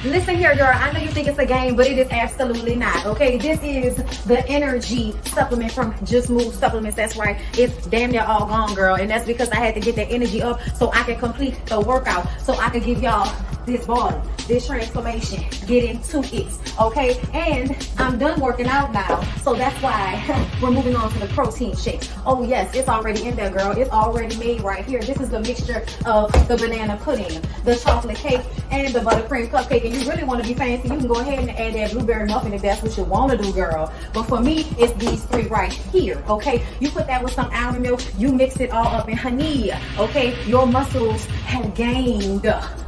Listen here, girl. I know you think it's a game, but it is absolutely not. Okay, this is the energy supplement from Just Move Supplements. That's right. It's damn near all gone, girl, and that's because I had to get that energy up so I can complete the workout, so I can give y'all this body, this transformation, get into it, okay? And I'm done working out now, so that's why we're moving on to the protein shakes. Oh yes, it's already in there, girl. It's already made right here. This is the mixture of the banana pudding, the chocolate cake, and the buttercream cupcake. And you really want to be fancy, you can go ahead and add that blueberry muffin if that's what you want to do, girl. But for me, it's these three right here, okay? You put that with some almond milk, you mix it all up in honey, okay? Your muscles have gained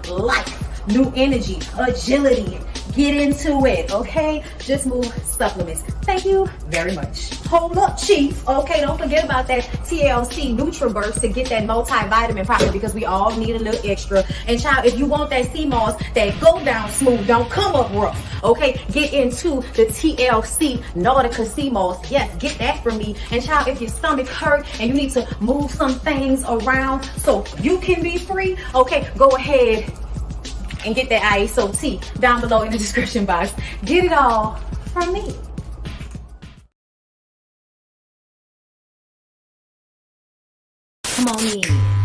life, new energy, agility. Get into it, okay? Just Move Supplements. Thank you very much. Hold up, Chief. Okay, don't forget about that TLC NutriBurst to get that multivitamin probably, because we all need a little extra. And child, if you want that sea moss that go down smooth, don't come up rough, okay? Get into the TLC Nautica sea moss. Yes, get that from me. And child, if your stomach hurt and you need to move some things around so you can be free, okay, go ahead and get that ISO tea down below in the description box. Get it all from me. Come on in,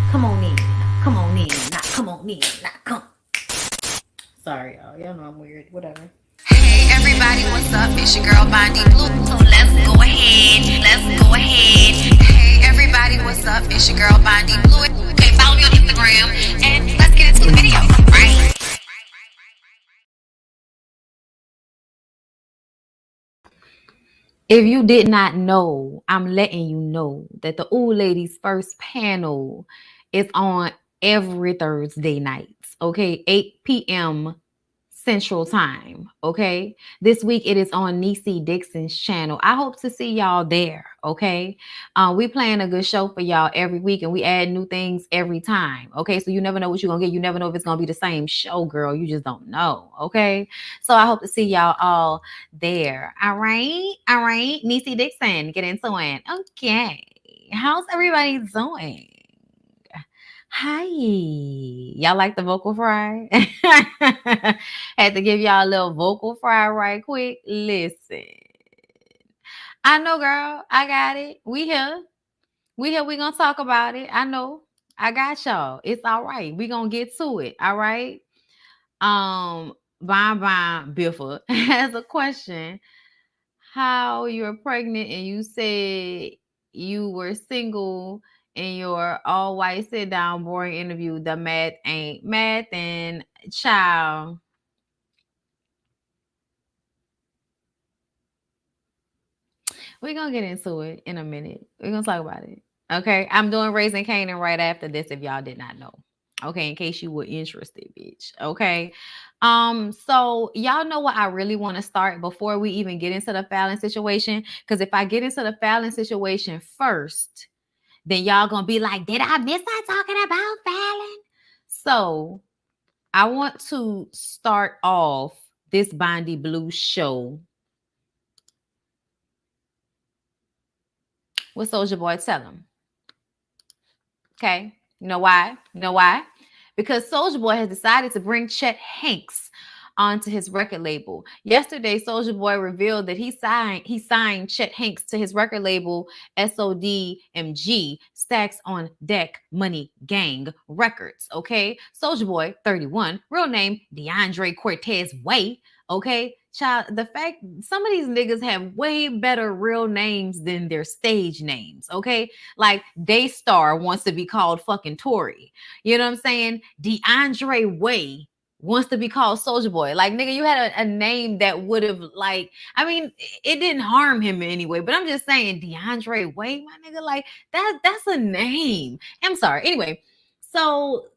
come on in, come on in, not come on in, not come. Sorry, y'all know I'm weird, whatever. Hey everybody, what's up? It's your girl BondyBlue. So let's go ahead. Hey everybody, what's up? It's your girl BondyBlue. Okay, follow me on Instagram and let's get into the video, right? If you did not know, I'm letting you know that the Ooh Ladies first panel is on every Thursday nights, okay? 8 p.m. Central Time, okay? This week it is on Niecy Dixon's channel. I hope to see y'all there, okay? We playing a good show for y'all every week, and we add new things every time, okay? So you never know what you're gonna get. You never know if it's gonna be the same show, girl. You just don't know, okay? So I hope to see y'all all there. All right, Niecy Dixon, get into it. Okay, how's everybody doing? Hi, y'all like the vocal fry? Had to give y'all a little vocal fry right quick. Listen, I know, girl. I got it. We here. We gonna talk about it. I know. I got y'all. It's all right. We gonna get to it. All right. Bon Biffa has a question. How you're pregnant and you said you were single in your all white sit down boring interview, the math ain't math, and child. We're gonna get into it in a minute. We're gonna talk about it. Okay. I'm doing Raising Canaan right after this, if y'all did not know. Okay, in case you were interested, bitch. Okay. So y'all know what I really want to start before we even get into the Falynn situation. Because if I get into the Falynn situation first, then y'all gonna be like, did I miss her talking about Falynn? So I want to start off this BondyBlue show with Soulja Boy. Tell him. Okay. You know why? Because Soulja Boy has decided to bring Chet Hanks onto his record label. Yesterday, Soulja Boy revealed that he signed Chet Hanks to his record label, SODMG, Stacks on Deck Money Gang Records. Okay. Soulja Boy, 31, real name DeAndre Cortez Way. Okay. Child, the fact some of these niggas have way better real names than their stage names, okay? Like Daystar wants to be called fucking Tory. You know what I'm saying? DeAndre Way wants to be called Soulja Boy. Like, nigga, you had a name that would have, like, I mean, it didn't harm him in any way, but I'm just saying, DeAndre Way, my nigga, like, that's a name. I'm sorry. Anyway, so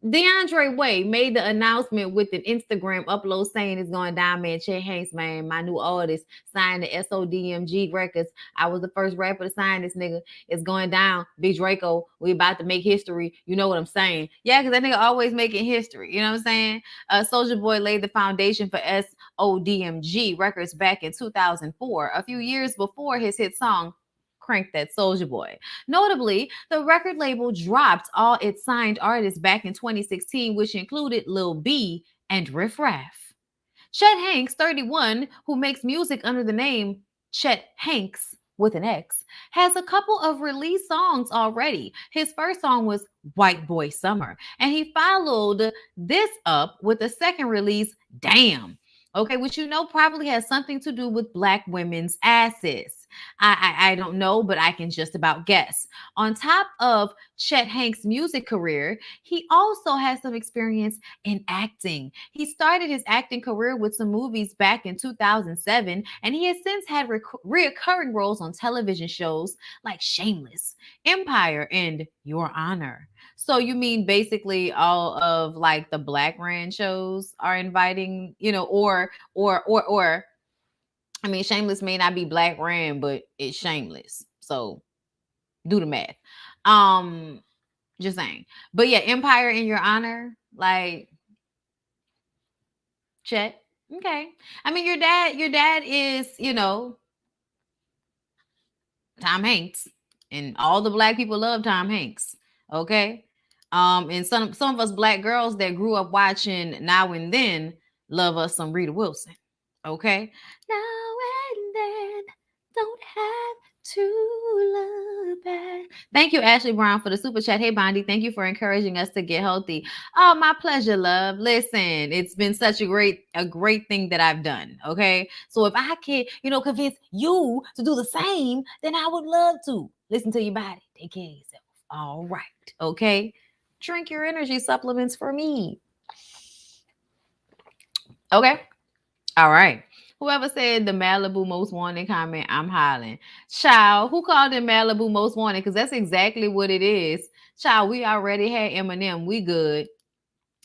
DeAndre Way made the announcement with an Instagram upload saying it's going down, man. Chet Hanks, man, my new artist, signed the SODMG Records. I was the first rapper to sign this nigga. It's going down. Big Draco, we about to make history. You know what I'm saying? Yeah, because that nigga always making history. You know what I'm saying? Soulja Boy laid the foundation for SODMG Records back in 2004, a few years before his hit song, Crank That Soulja Boy. Notably, the record label dropped all its signed artists back in 2016, which included Lil B and Riff Raff. Chet Hanks, 31, who makes music under the name Chet Hanks with an X, has a couple of released songs already. His first song was White Boy Summer, and he followed this up with a second release, Damn. Okay, which you know probably has something to do with black women's asses. I don't know, but I can just about guess. On top of Chet Hanks' music career, he also has some experience in acting. He started his acting career with some movies back in 2007, and he has since had reoccurring roles on television shows like Shameless, Empire, and Your Honor. So you mean basically all of like the black ran shows are inviting, you know, or I mean, Shameless may not be black ran, but it's Shameless. So do the math. Just saying. But yeah, Empire in Your Honor, like Chet. Okay. I mean, your dad is, you know, Tom Hanks. And all the black people love Tom Hanks. Okay. And some of us black girls that grew up watching Now and Then love us some Rita Wilson. Okay. Now and then, don't have to look back. Thank you, Ashley Brown, for the super chat. Hey, Bondi, thank you for encouraging us to get healthy. Oh, my pleasure, love. Listen, it's been such a great thing that I've done. Okay. So if I can, you know, convince you to do the same, then I would love to. Listen to your body. Take care of yourself. All right. Okay. Drink your energy supplements for me. Okay. All right. Whoever said the Malibu most wanted comment, I'm hollering. Child, who called it Malibu most wanted? Because that's exactly what it is. Child, we already had Eminem. We good.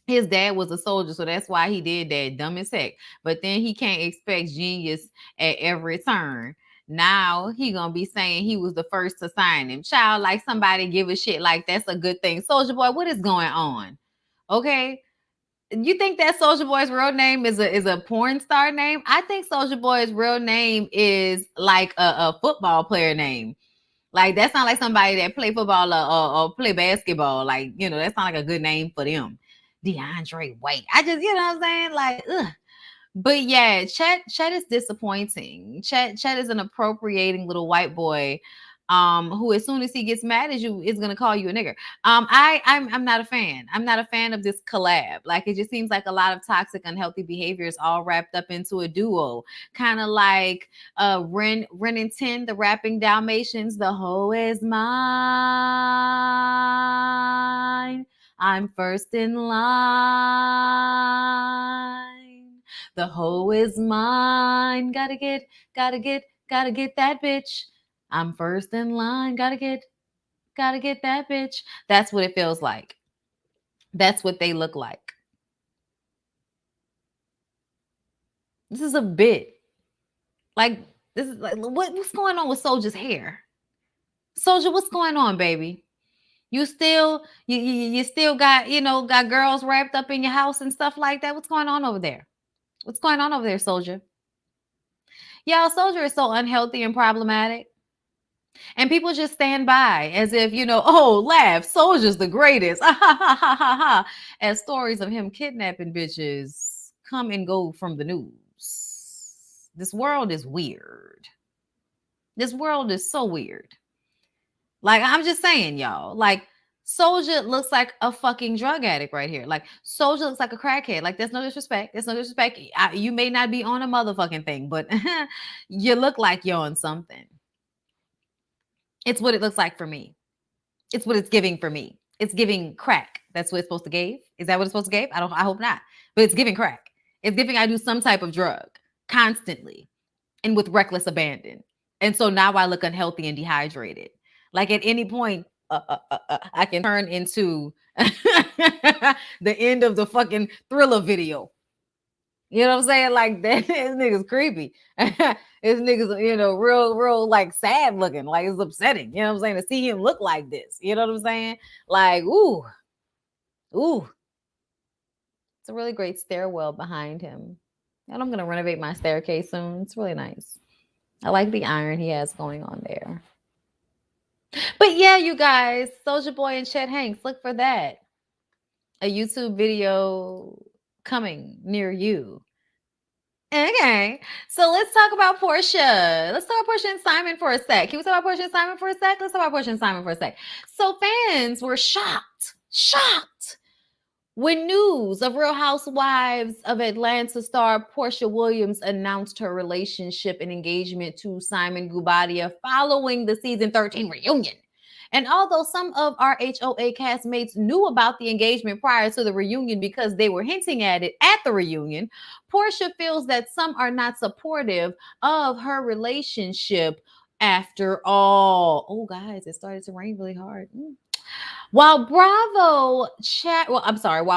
His dad was a soldier, so that's why he did that. Dumb as heck. But then he can't expect genius at every turn. Now he gonna be saying he was the first to sign him. Child, like somebody give a shit like that's a good thing. Soulja Boy, what is going on? Okay. You think that Soulja Boy's real name is a porn star name? I think Soulja Boy's real name is like a football player name. Like that sounds like somebody that play football or play basketball. Like, you know, that sounds like a good name for them. DeAndre White. I just, you know what I'm saying? Like, ugh. But yeah, Chet is disappointing. Chet is an appropriating little white boy who as soon as he gets mad at you is gonna call you a nigger. I'm not a fan. I'm not a fan of this collab. Like it just seems like a lot of toxic, unhealthy behaviors all wrapped up into a duo. Kind of like Ren and Tin, the rapping Dalmatians, the hoe is mine. I'm first in line. The hoe is mine. Gotta get that bitch. I'm first in line. Gotta get that bitch. That's what it feels like. That's what they look like. This is a bit. Like, this is like what's going on with Soulja's hair? Soulja, what's going on, baby? You still got, you know, got girls wrapped up in your house and stuff like that. What's going on over there? What's going on over there, Soulja? Y'all, Soulja is so unhealthy and problematic. And people just stand by as if, you know, oh, laugh, Soulja's the greatest. As stories of him kidnapping bitches come and go from the news. This world is weird. This world is so weird. Like, I'm just saying, y'all, like, Soulja looks like a fucking drug addict right here. Like, Soulja looks like a crackhead. Like, there's no disrespect. There's no disrespect. You may not be on a motherfucking thing, but you look like you're on something. It's what it looks like for me. It's what it's giving for me. It's giving crack. That's what it's supposed to give. Is that what it's supposed to give? I hope not. But it's giving crack. It's giving I do some type of drug constantly and with reckless abandon. And so now I look unhealthy and dehydrated. Like at any point, I can turn into the end of the fucking Thriller video. You know what I'm saying? Like that, this nigga's creepy. This nigga's, you know, real like sad looking. Like it's upsetting. You know what I'm saying? To see him look like this. You know what I'm saying? Like, ooh. It's a really great stairwell behind him. And I'm gonna renovate my staircase soon. It's really nice. I like the iron he has going on there. But yeah, you guys, Soulja Boy and Chet Hanks, look for that. A YouTube video coming near you. Okay, so let's talk about Portia. Let's talk about Portia and Simon for a sec. Can we talk about Portia and Simon for a sec? Let's talk about Portia and Simon for a sec. So fans were shocked when news of Real Housewives of Atlanta star Portia Williams announced her relationship and engagement to Simon Guobadia following the season 13 reunion. And although some of our HOA castmates knew about the engagement prior to the reunion because they were hinting at it at the reunion, Portia feels that some are not supportive of her relationship after all. Oh, guys, it started to rain really hard. While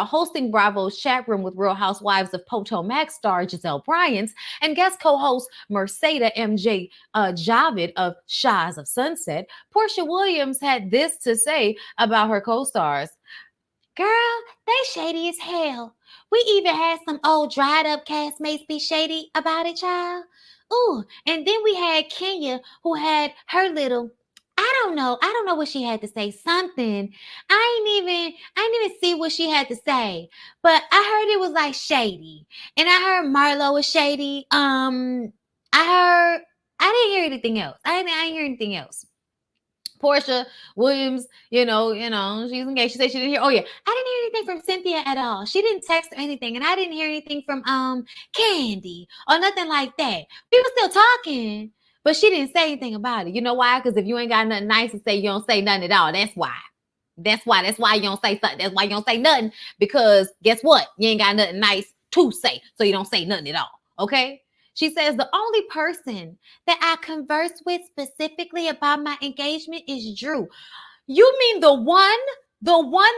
hosting Bravo's chat room with Real Housewives of Potomac star Giselle Bryant and guest co-host Mercedes MJ Javid of Shahs of Sunset, Portia Williams had this to say about her co-stars. Girl, they shady as hell. We even had some old dried up castmates be shady about it, child. Ooh, and then we had Kenya who had her little, I don't know what she had to say. Something. I didn't even see what she had to say. But I heard it was like shady. And I heard Marlo was shady. I didn't hear anything else. I didn't hear anything else. Portia Williams, she's engaged. She said she didn't hear. Oh yeah, I didn't hear anything from Cynthia at all. She didn't text or anything, and I didn't hear anything from Candy or nothing like that. We were still talking, but she didn't say anything about it. You know why? Because if you ain't got nothing nice to say, you don't say nothing at all. That's why. That's why you don't say something. That's why you don't say nothing. Because guess what? You ain't got nothing nice to say, so you don't say nothing at all. Okay. She says, the only person that I converse with specifically about my engagement is Drew. You mean the one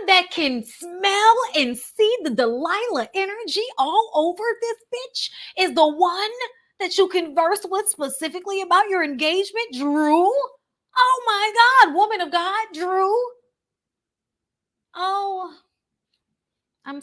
that can smell and see the Delilah energy all over this bitch is the one that you converse with specifically about your engagement, Drew? Oh my God, woman of God, Drew. Oh, I'm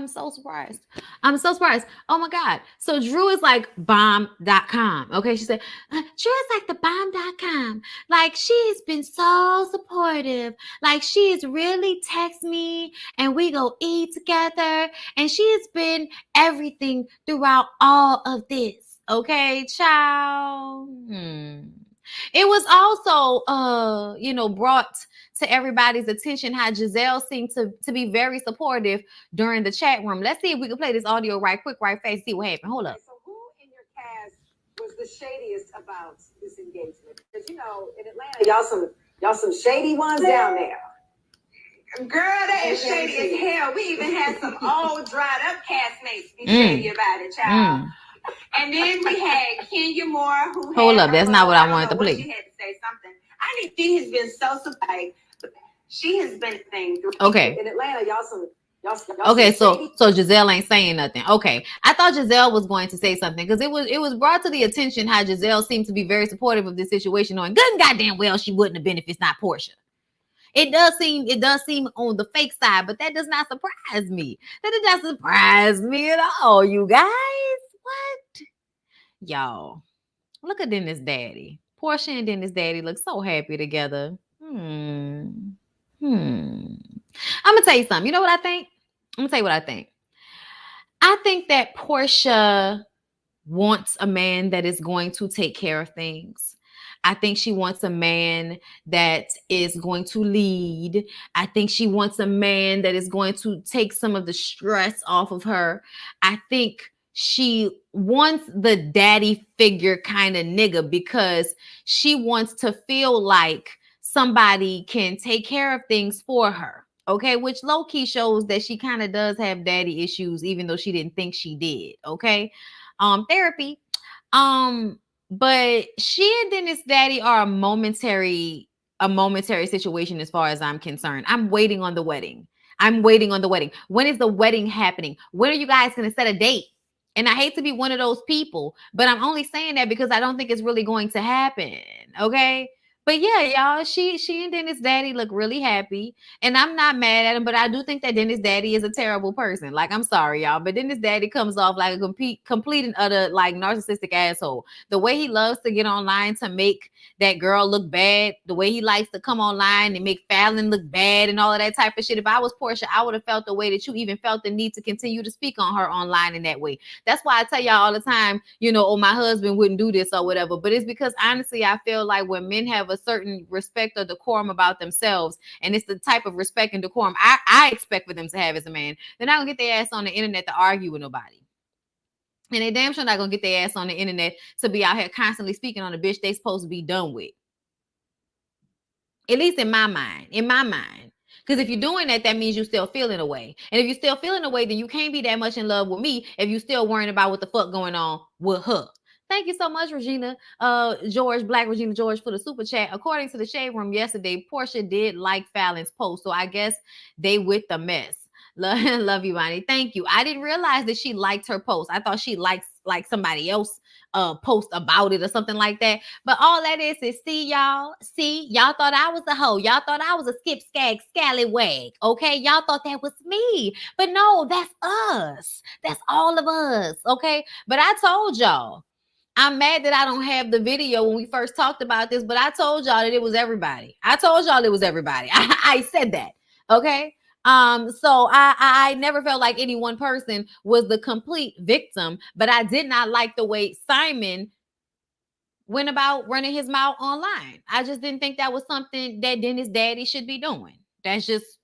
so surprised. I'm so surprised. Oh my God. So Drew is like bomb.com. Okay. She said, Drew is like the bomb.com. Like she has been so supportive. Like she has really text me and we go eat together. And she has been everything throughout all of this. Okay, child. It was also, brought to everybody's attention how Giselle seemed to be very supportive during the chat room. Let's see if we can play this audio right quick, right fast, see what happened. Hold up. So who in your cast was the shadiest about this engagement? Because, in Atlanta, y'all some shady ones down there. Girl, that is shady as hell. We even had some old dried up castmates be shady about it, child. And then we had Kenya Moore, who hold up, that's not what I wanted to play. She had to say something. She has been so surprised. She has been thing. Okay. In Atlanta, y'all okay, so Giselle ain't saying nothing. Okay, I thought Giselle was going to say something because it was brought to the attention how Giselle seemed to be very supportive of this situation, knowing good and goddamn well she wouldn't have been if it's not Portia. It does seem on the fake side, but that does not surprise me. That does not surprise me at all, you guys. What? Y'all, look at Dennis' daddy. Portia and Dennis' daddy look so happy together. I'm gonna tell you something. You know what I think? I'm gonna tell you what I think. I think that Portia wants a man that is going to take care of things. I think she wants a man that is going to lead. I think she wants a man that is going to take some of the stress off of her. I think she wants the daddy figure kind of nigga because she wants to feel like somebody can take care of things for her. Okay, which low-key shows that she kind of does have daddy issues, even though she didn't think she did. Okay, therapy. But she and Dennis' daddy are a momentary situation as far as I'm concerned. I'm waiting on the wedding. When is the wedding happening? When are you guys going to set a date? And I hate to be one of those people, but I'm only saying that because I don't think it's really going to happen. Okay. But yeah, y'all, she and Dennis Daddy look really happy. And I'm not mad at him, but I do think that Dennis Daddy is a terrible person. Like, I'm sorry, y'all, but Dennis Daddy comes off like a complete and utter like narcissistic asshole. The way he loves to get online to make that girl look bad, the way he likes to come online and make Falynn look bad and all of that type of shit. If I was Portia, I would have felt the way that you even felt the need to continue to speak on her online in that way. That's why I tell y'all all the time, you know, oh, my husband wouldn't do this or whatever. But it's because honestly, I feel like when men have a certain respect or decorum about themselves, and it's the type of respect and decorum I expect for them to have as a man, they're not gonna get their ass on the internet to argue with nobody. And they damn sure not gonna get their ass on the internet to be out here constantly speaking on the bitch they supposed to be done with. At least in my mind. In my mind. Because if you're doing that, that means you're still feeling away. And if you're still feeling away, then you can't be that much in love with me if you're still worrying about what the fuck going on with her. Thank you so much, Regina George, Black Regina George, for the super chat. According to the Shade Room yesterday, Portia did like Falynn's post. So I guess they with the mess. Love you, Bonnie. Thank you. I didn't realize that she liked her post. I thought she liked like somebody else post about it or something like that. But all that is see, y'all thought I was a hoe. Y'all thought I was a skip skag scallywag. Okay, y'all thought that was me, but no, that's us. That's all of us. Okay, but I told y'all, I'm mad that I don't have the video when we first talked about this, but I told y'all that it was everybody. I told y'all it was everybody. I said that. Okay. So I never felt like any one person was the complete victim, but I did not like the way Simon went about running his mouth online. I just didn't think that was something that Dennis Daddy should be doing. I just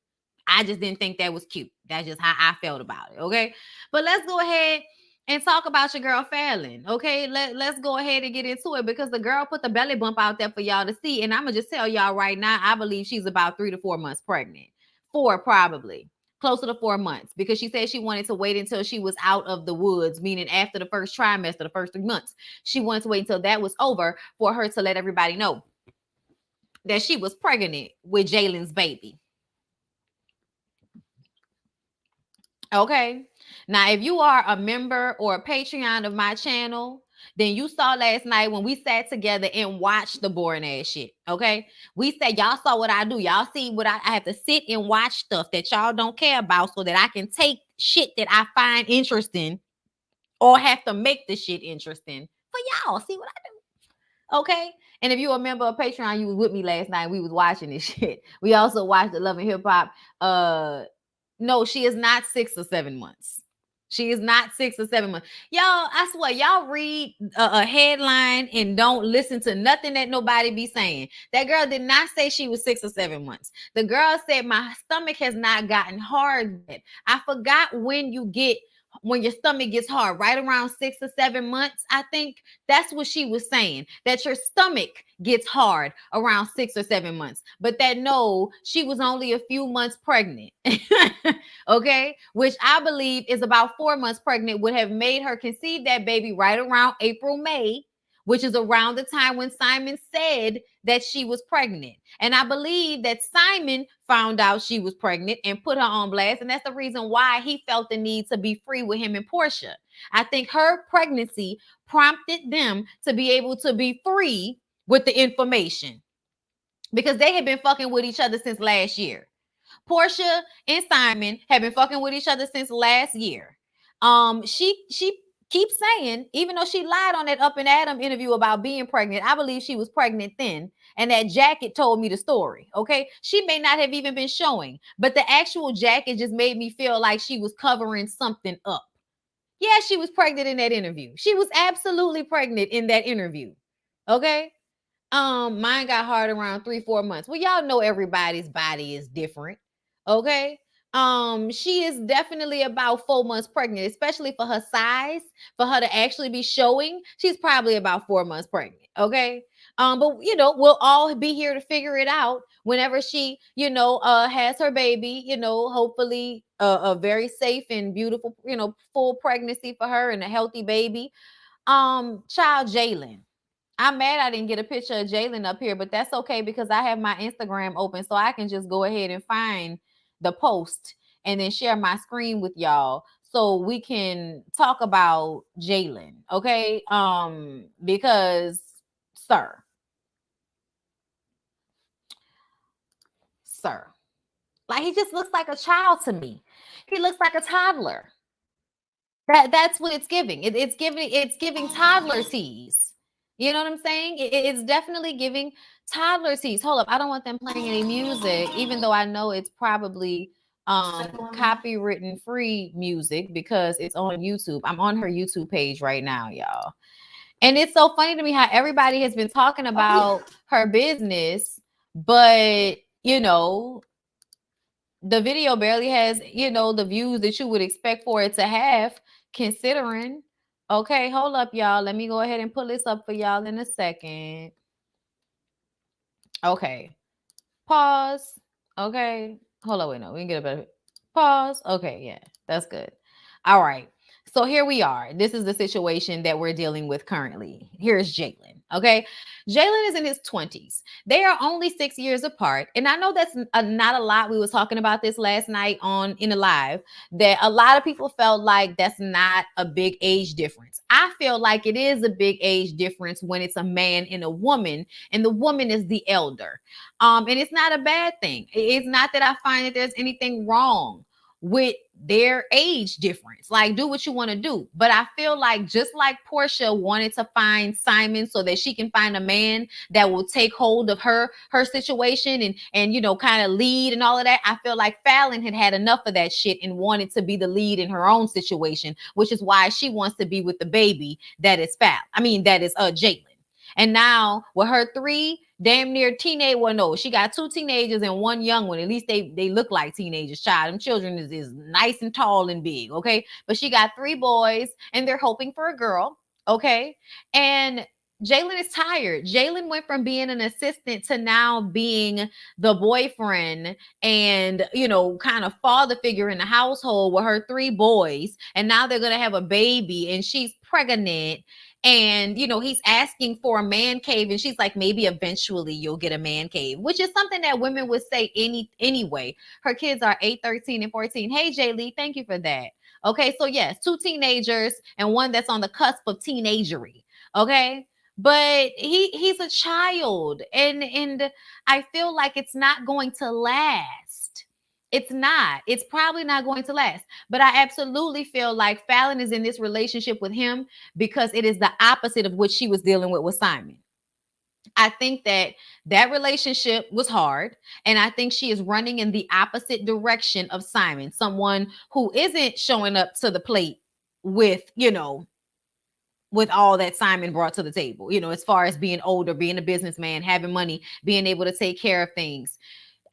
didn't think that was cute. That's just how I felt about it. Okay. But let's go ahead and talk about your girl Falynn. Okay. Let's go ahead and get into it because the girl put the belly bump out there for y'all to see. And I'm going to just tell y'all right now, I believe she's about 3 to 4 months pregnant. 4 probably. Closer to 4 months because she said she wanted to wait until she was out of the woods, meaning after the first trimester, the first 3 months. She wanted to wait until that was over for her to let everybody know that she was pregnant with Jalen's baby. Okay. Now, if you are a member or a Patreon of my channel, then you saw last night when we sat together and watched the boring ass shit. Okay. We said, y'all saw what I do. Y'all see what I have to sit and watch stuff that y'all don't care about so that I can take shit that I find interesting or have to make the shit interesting for y'all. See what I do. Okay. And if you're a member of Patreon, you was with me last night. We was watching this shit. We also watched the Love and Hip Hop. No, she is not 6 or 7 months. She is not 6 or 7 months. Y'all, I swear, y'all read a headline and don't listen to nothing that nobody be saying. That girl did not say she was 6 or 7 months. The girl said, my stomach has not gotten hard yet. I forgot when your stomach gets hard, right around 6 or 7 months. I think that's what she was saying, that your stomach gets hard around 6 or 7 months, but that no, she was only a few months pregnant. Okay, which I believe is about 4 months pregnant, would have made her conceive that baby right around April, May, which is around the time when Simon said that she was pregnant. And I believe that Simon found out she was pregnant and put her on blast. And that's the reason why he felt the need to be free with him and Portia. I think her pregnancy prompted them to be able to be free with the information because they had been fucking with each other since last year. Portia and Simon have been fucking with each other since last year. She keeps saying, even though she lied on that Up and Adam interview about being pregnant, I believe she was pregnant then. And that jacket told me the story. Okay. She may not have even been showing, but the actual jacket just made me feel like she was covering something up. Yeah, she was pregnant in that interview. She was absolutely pregnant in that interview. Okay. Mine got hard around 3-4 months. Well, y'all know everybody's body is different. Okay. She is definitely about 4 months pregnant, especially for her size, for her to actually be showing. She's probably about 4 months pregnant. Okay. But you know, we'll all be here to figure it out whenever she, has her baby, hopefully a very safe and beautiful, full pregnancy for her and a healthy baby. Child Jalen. I'm mad I didn't get a picture of Jalen up here, but that's okay because I have my Instagram open, so I can just go ahead and find the post and then share my screen with y'all so we can talk about Jalen, okay? Because, sir, sir. Like, he just looks like a child to me. He looks like a toddler. That's what it's giving. It's giving toddler tease. You know what I'm saying? It's definitely giving toddler tease. Hold up, I don't want them playing any music, even though I know it's probably copywritten free music because it's on YouTube. I'm on her YouTube page right now, y'all. And it's so funny to me how everybody has been talking about her business, but you know, the video barely has, you know, the views that you would expect for it to have, considering. Okay, hold up, y'all. Let me go ahead and pull this up for y'all in a second. Okay. Pause. Okay. Hold on, wait, no, we can get a better pause. Okay, yeah, that's good. All right. So here we are. This is the situation that we're dealing with currently. Here's Jalen. Okay. Jalen is in his 20s. They are only 6 years apart. And I know that's not a lot. We were talking about this last night in a live, that a lot of people felt like that's not a big age difference. I feel like it is a big age difference when it's a man and a woman, and the woman is the elder. And it's not a bad thing. It's not that I find that there's anything wrong with their age difference. Like, do what you want to do. But I feel like, just like Portia wanted to find Simon so that she can find a man that will take hold of her situation and you know, kind of lead and all of that, I feel like Falynn had enough of that shit and wanted to be the lead in her own situation, which is why she wants to be with the baby that is Jalen. And now with her 3 damn near teenage, well, no, she got 2 teenagers and 1 young one. At least they look like teenagers. Child, them children is nice and tall and big, okay? But she got 3 boys and they're hoping for a girl, okay? And Jalen is tired. Jalen went from being an assistant to now being the boyfriend and, you know, kind of father figure in the household with her 3 boys. And now they're going to have a baby and she's pregnant. And, you know, he's asking for a man cave. And she's like, maybe eventually you'll get a man cave, which is something that women would say anyway. Her kids are 8, 13, and 14. Hey, Jay Lee, thank you for that. Okay, so yes, 2 teenagers and 1 that's on the cusp of teenagery. Okay, but he's a child. And I feel like it's not going to last. It's not. It's probably not going to last. But I absolutely feel like Falynn is in this relationship with him because it is the opposite of what she was dealing with Simon. I think that relationship was hard. And I think she is running in the opposite direction of Simon, someone who isn't showing up to the plate with, you know, with all that Simon brought to the table, you know, as far as being older, being a businessman, having money, being able to take care of things.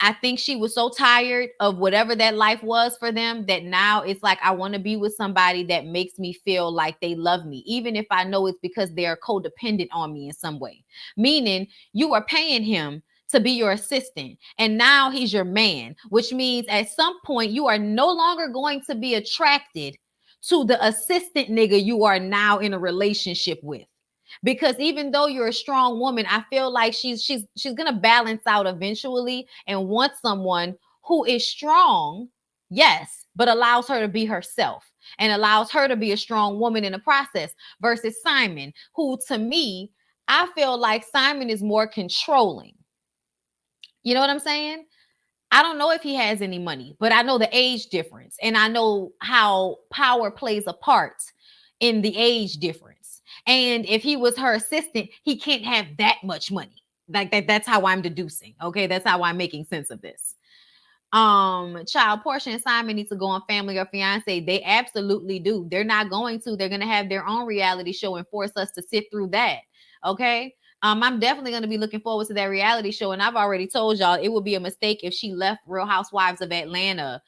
I think she was so tired of whatever that life was for them that now it's like, I want to be with somebody that makes me feel like they love me, even if I know it's because they're codependent on me in some way. Meaning you are paying him to be your assistant and now he's your man, which means at some point you are no longer going to be attracted to the assistant nigga you are now in a relationship with. Because even though you're a strong woman, I feel like she's gonna balance out eventually and want someone who is strong, yes, but allows her to be herself and allows her to be a strong woman in the process, versus Simon, who to me, I feel like Simon is more controlling. You know what I'm saying? I don't know if he has any money, but I know the age difference and I know how power plays a part in the age difference. And if he was her assistant, he can't have that much money. Like that's how I'm deducing. Okay, that's how I'm making sense of this. Child, Portia and Simon need to go on Family or Fiance. They absolutely do. They're not going to. They're going to have their own reality show and force us to sit through that. Okay. I'm definitely going to be looking forward to that reality show. And I've already told y'all it would be a mistake if she left Real Housewives of Atlanta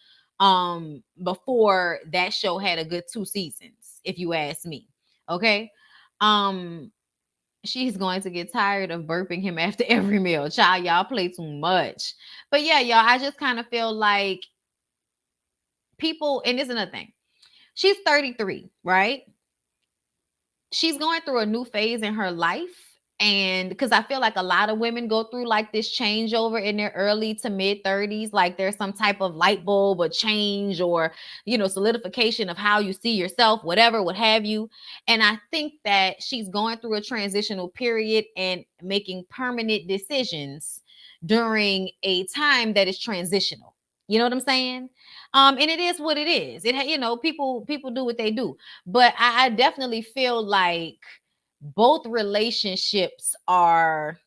before that show had a good 2 seasons, if you ask me. Okay. She's going to get tired of burping him after every meal. Child, y'all play too much. But yeah, y'all, I just kind of feel like people, and this is another thing. She's 33, right? She's going through a new phase in her life. And because I feel like a lot of women go through like this changeover in their early to mid 30s, like there's some type of light bulb or change or, you know, solidification of how you see yourself, whatever, what have you. And I think that she's going through a transitional period and making permanent decisions, during a time that is transitional. You know what I'm saying? And it is what it is. People do what they do. But I definitely feel like both relationships are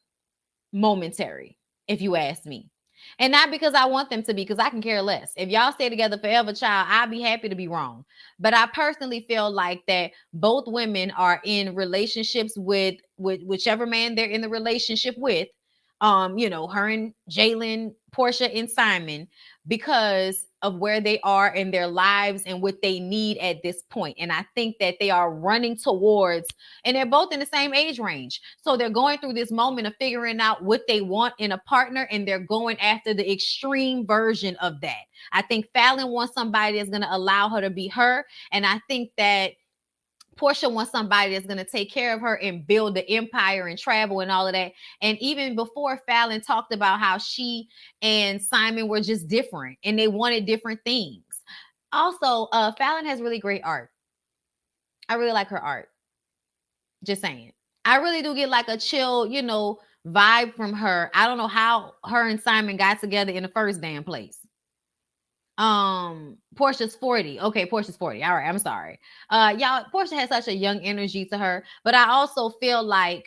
momentary, if you ask me. And not because I want them to be, because I can care less. If y'all stay together forever, child, I'll be happy to be wrong. But I personally feel like that both women are in relationships with whichever man they're in the relationship with. Her and Jalen, Portia and Simon, because of where they are in their lives and what they need at this point. And I think that they are running towards, and they're both in the same age range. So they're going through this moment of figuring out what they want in a partner, and they're going after the extreme version of that. I think Falynn wants somebody that's going to allow her to be her. And I think that Portia wants somebody that's going to take care of her and build the empire and travel and all of that. And even before, Falynn talked about how she and Simon were just different and they wanted different things. Also, Falynn has really great art. I really like her art. Just saying. I really do get like a chill, vibe from her. I don't know how her and Simon got together in the first damn place. Portia's 40. Okay, Portia's 40. All right, I'm sorry. Y'all, Portia has such a young energy to her, but I also feel like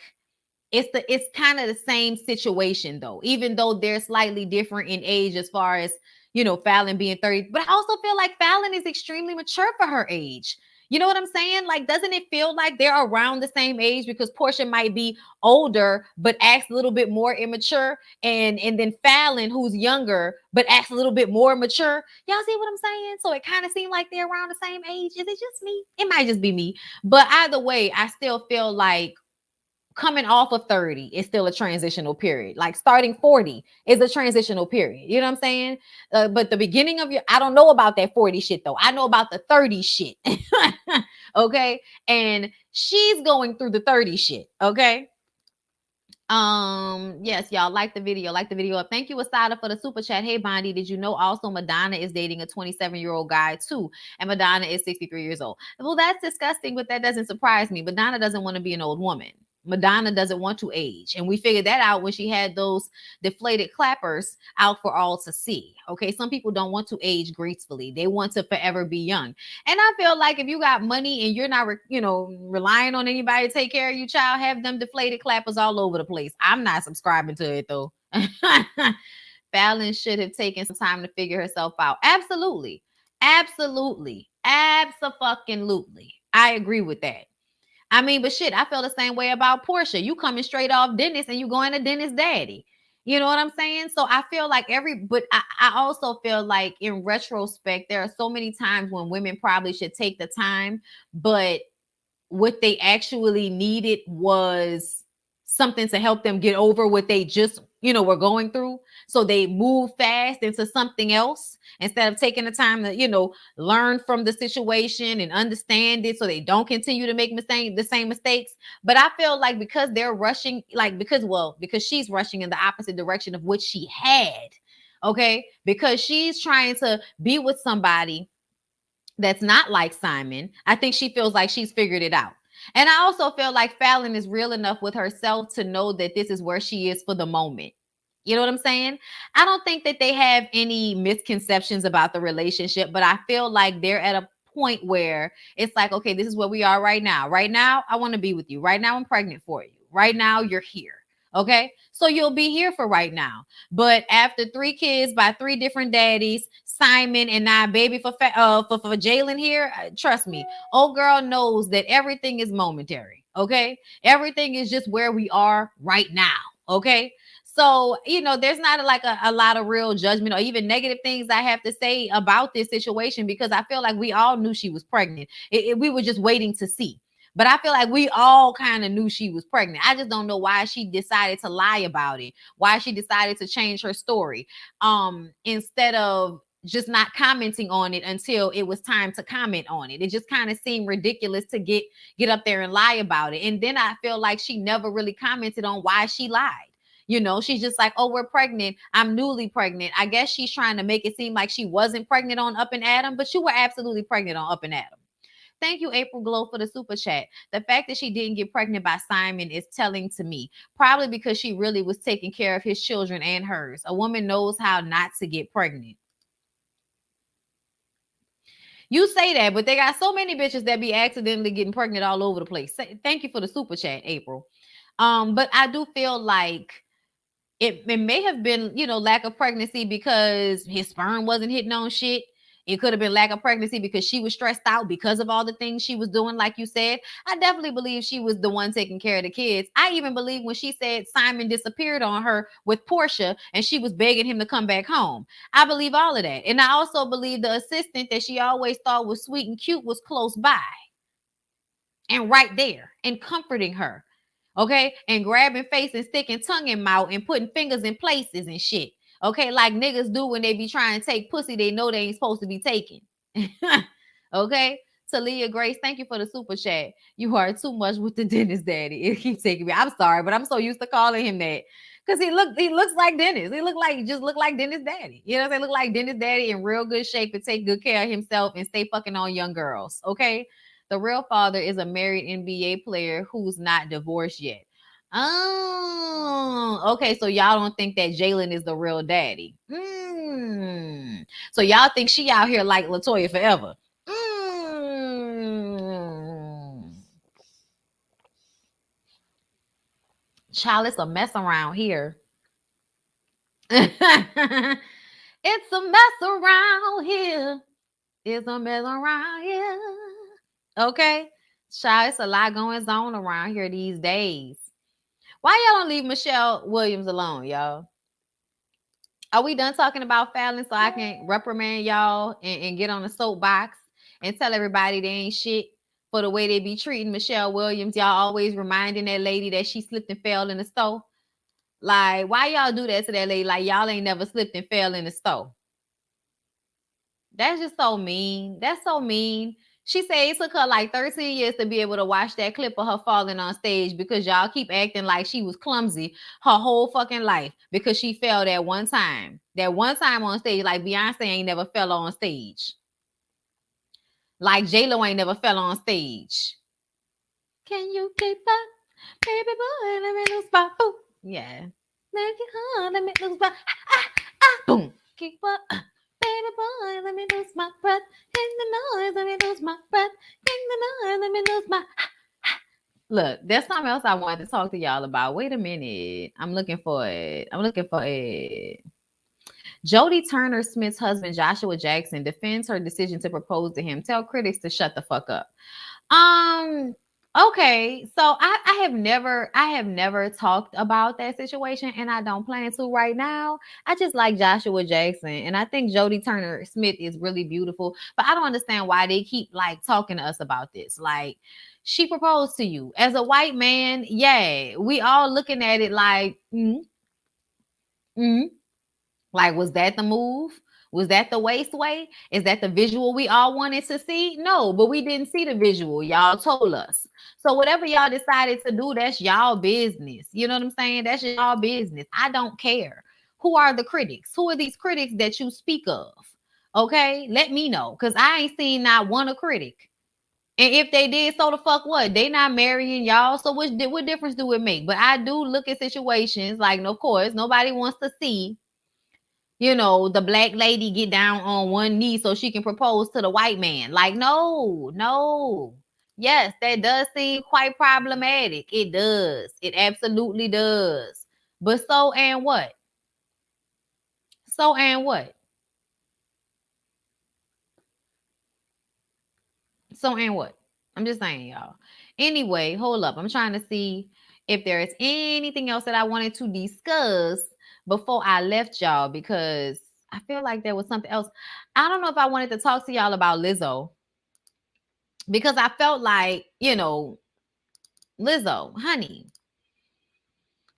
it's kind of the same situation though, even though they're slightly different in age as far as, Falynn being 30. But I also feel like Falynn is extremely mature for her age. You know what I'm saying? Like, doesn't it feel like they're around the same age? Because Portia might be older, but acts a little bit more immature. And then Falynn, who's younger, but acts a little bit more mature. Y'all see what I'm saying? So it kind of seemed like they're around the same age. Is it just me? It might just be me. But either way, I still feel like coming off of 30 is still a transitional period. Like starting 40 is a transitional period. You know what I'm saying? But the beginning of I don't know about that 40 shit though. I know about the 30 shit. Okay. And she's going through the 30 shit. Okay. Yes, y'all like the video. Like the video up. Thank you, Asada, for the super chat. Hey, Bondi, did you know also Madonna is dating a 27-year-old guy too? And Madonna is 63 years old. Well, that's disgusting, but that doesn't surprise me. Madonna doesn't want to be an old woman. Madonna doesn't want to age. And we figured that out when she had those deflated clappers out for all to see. Okay. Some people don't want to age gracefully. They want to forever be young. And I feel like if you got money and you're not, relying on anybody to take care of you, child, have them deflated clappers all over the place. I'm not subscribing to it though. Falynn should have taken some time to figure herself out. Absolutely. Absolutely. Abso-fucking-lutely. I agree with that. I mean, but shit, I feel the same way about Portia. You coming straight off Dennis and you going to Dennis daddy. You know what I'm saying? So I feel like but I also feel like in retrospect, there are so many times when women probably should take the time, but what they actually needed was something to help them get over what they just, were going through. So they move fast into something else instead of taking the time to, learn from the situation and understand it so they don't continue to make the same mistakes. But I feel like because they're rushing, because she's rushing in the opposite direction of what she had. Okay. Because she's trying to be with somebody that's not like Simon. I think she feels like she's figured it out. And I also feel like Falynn is real enough with herself to know that this is where she is for the moment. You know what I'm saying? I don't think that they have any misconceptions about the relationship, but I feel like they're at a point where it's like, okay, this is where we are right now. Right now, I want to be with you. Right now, I'm pregnant for you. Right now, you're here. Okay, so you'll be here for right now. But after 3 kids by 3 different daddies, Simon and now baby for Jalen here, trust me, old girl knows that everything is momentary. Okay, everything is just where we are right now. Okay. So, there's not a lot of real judgment or even negative things I have to say about this situation, because I feel like we all knew she was pregnant. We were just waiting to see. But I feel like we all kind of knew she was pregnant. I just don't know why she decided to lie about it, why she decided to change her story instead of just not commenting on it until it was time to comment on it. It just kind of seemed ridiculous to get up there and lie about it. And then I feel like she never really commented on why she lied. She's just like, oh, we're pregnant. I'm newly pregnant. I guess she's trying to make it seem like she wasn't pregnant on Up and Adam, but you were absolutely pregnant on Up and Adam. Thank you, April Glow, for the super chat. The fact that she didn't get pregnant by Simon is telling to me. Probably because she really was taking care of his children and hers. A woman knows how not to get pregnant. You say that, but they got so many bitches that be accidentally getting pregnant all over the place. Thank you for the super chat, April. But I do feel like it may have been, lack of pregnancy because his sperm wasn't hitting on shit. It could have been lack of pregnancy because she was stressed out because of all the things she was doing, like you said. I definitely believe she was the one taking care of the kids. I even believe when she said Simon disappeared on her with Portia and she was begging him to come back home. I believe all of that. And I also believe the assistant that she always thought was sweet and cute was close by and right there and comforting her. Okay, and grabbing face and sticking tongue in mouth and putting fingers in places and shit. Okay, like niggas do when they be trying to take pussy they know they ain't supposed to be taking. Okay, Talia Grace, thank you for the super chat. You are too much with the Dennis daddy. It keeps taking me. I'm sorry, but I'm so used to calling him that because he looks like Dennis. He look like Dennis daddy. You know what I'm saying? Look like Dennis daddy in real good shape and take good care of himself and stay fucking on young girls. Okay. The real father is a married NBA player who's not divorced yet. Oh, okay. So y'all don't think that Jalen is the real daddy. So y'all think she out here like LaToya forever. Child, it's a mess around here. It's a mess around here. It's a mess around here. Okay. Child, it's a lot going on around here these days. Why y'all don't leave Michelle Williams alone, y'all? Are we done talking about Falynn so I can reprimand y'all and get on the soapbox and tell everybody they ain't shit for the way they be treating Michelle Williams? Y'all always reminding that lady that she slipped and fell in the store. Like, why y'all do that to that lady? Like, y'all ain't never slipped and fell in the store. That's just so mean. That's so mean. She said it took her like 13 years to be able to watch that clip of her falling on stage because y'all keep acting like she was clumsy her whole fucking life because she fell that one time. That one time on stage, like Beyonce ain't never fell on stage. Like J-Lo ain't never fell on stage. Can you keep up? Baby boy, let me lose my boom. Yeah. Make it hard, let me lose my boom. Keep up. Baby boy, let me lose my breath. In the noise, let me lose my breath. In the noise, let me lose my. Look, there's something else I wanted to talk to y'all about. Wait a minute. I'm looking for it. Jodie Turner Smith's husband, Joshua Jackson, defends her decision to propose to him. Tell critics to shut the fuck up. Okay, so I have never talked about that situation, and I don't plan to right now. I just like Joshua Jackson, and I think Jodie Turner Smith is really beautiful, but I don't understand why they keep like talking to us about this. Like, she proposed to you as a white man. Yeah, we all looking at it like, like, was that the move? Was that the waist way? Is that the visual we all wanted to see? No, but we didn't see the visual. Y'all told us. So whatever y'all decided to do, that's y'all business. You know what I'm saying? That's y'all business. I don't care. Who are the critics? Who are these critics that you speak of? Okay, let me know, because I ain't seen not one a critic. And if they did, so the fuck what? They not marrying y'all. So what difference do it make? But I do look at situations like, of course, nobody wants to see, you know, the black lady get down on one knee so she can propose to the white man. Like, no. Yes, that does seem quite problematic. It does. It absolutely does. But so and what? So and what? So and what? I'm just saying, y'all. Anyway, hold up. I'm trying to see if there is anything else that I wanted to discuss before I left y'all, because I feel like there was something else. I don't know if I wanted to talk to y'all about Lizzo, because I felt like, you know, Lizzo, honey,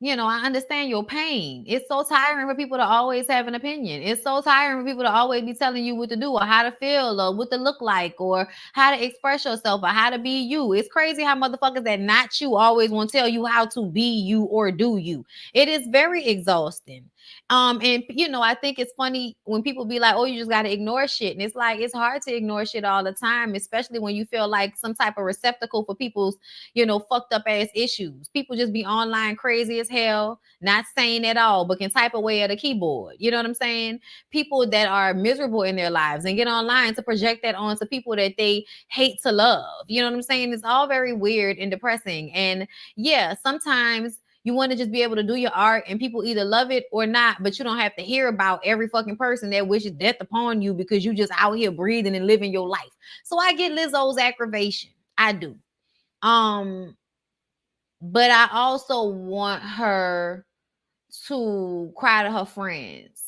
you know, I understand your pain. It's so tiring for people to always have an opinion. It's so tiring for people to always be telling you what to do or how to feel or what to look like or how to express yourself or how to be you. It's crazy how motherfuckers that not you always want to tell you how to be you or do you. It is very exhausting. And you know, I think it's funny when people be like, oh, you just got to ignore shit. And it's like, it's hard to ignore shit all the time, especially when you feel like some type of receptacle for people's, you know, fucked up ass issues. People just be online crazy as hell, not saying at all, but can type away at a keyboard. You know what I'm saying? People that are miserable in their lives and get online to project that onto people that they hate to love. You know what I'm saying? It's all very weird and depressing. And yeah, sometimes you want to just be able to do your art and people either love it or not, but you don't have to hear about every fucking person that wishes death upon you because you just out here breathing and living your life. So I get Lizzo's aggravation. I do. But I also want her to cry to her friends.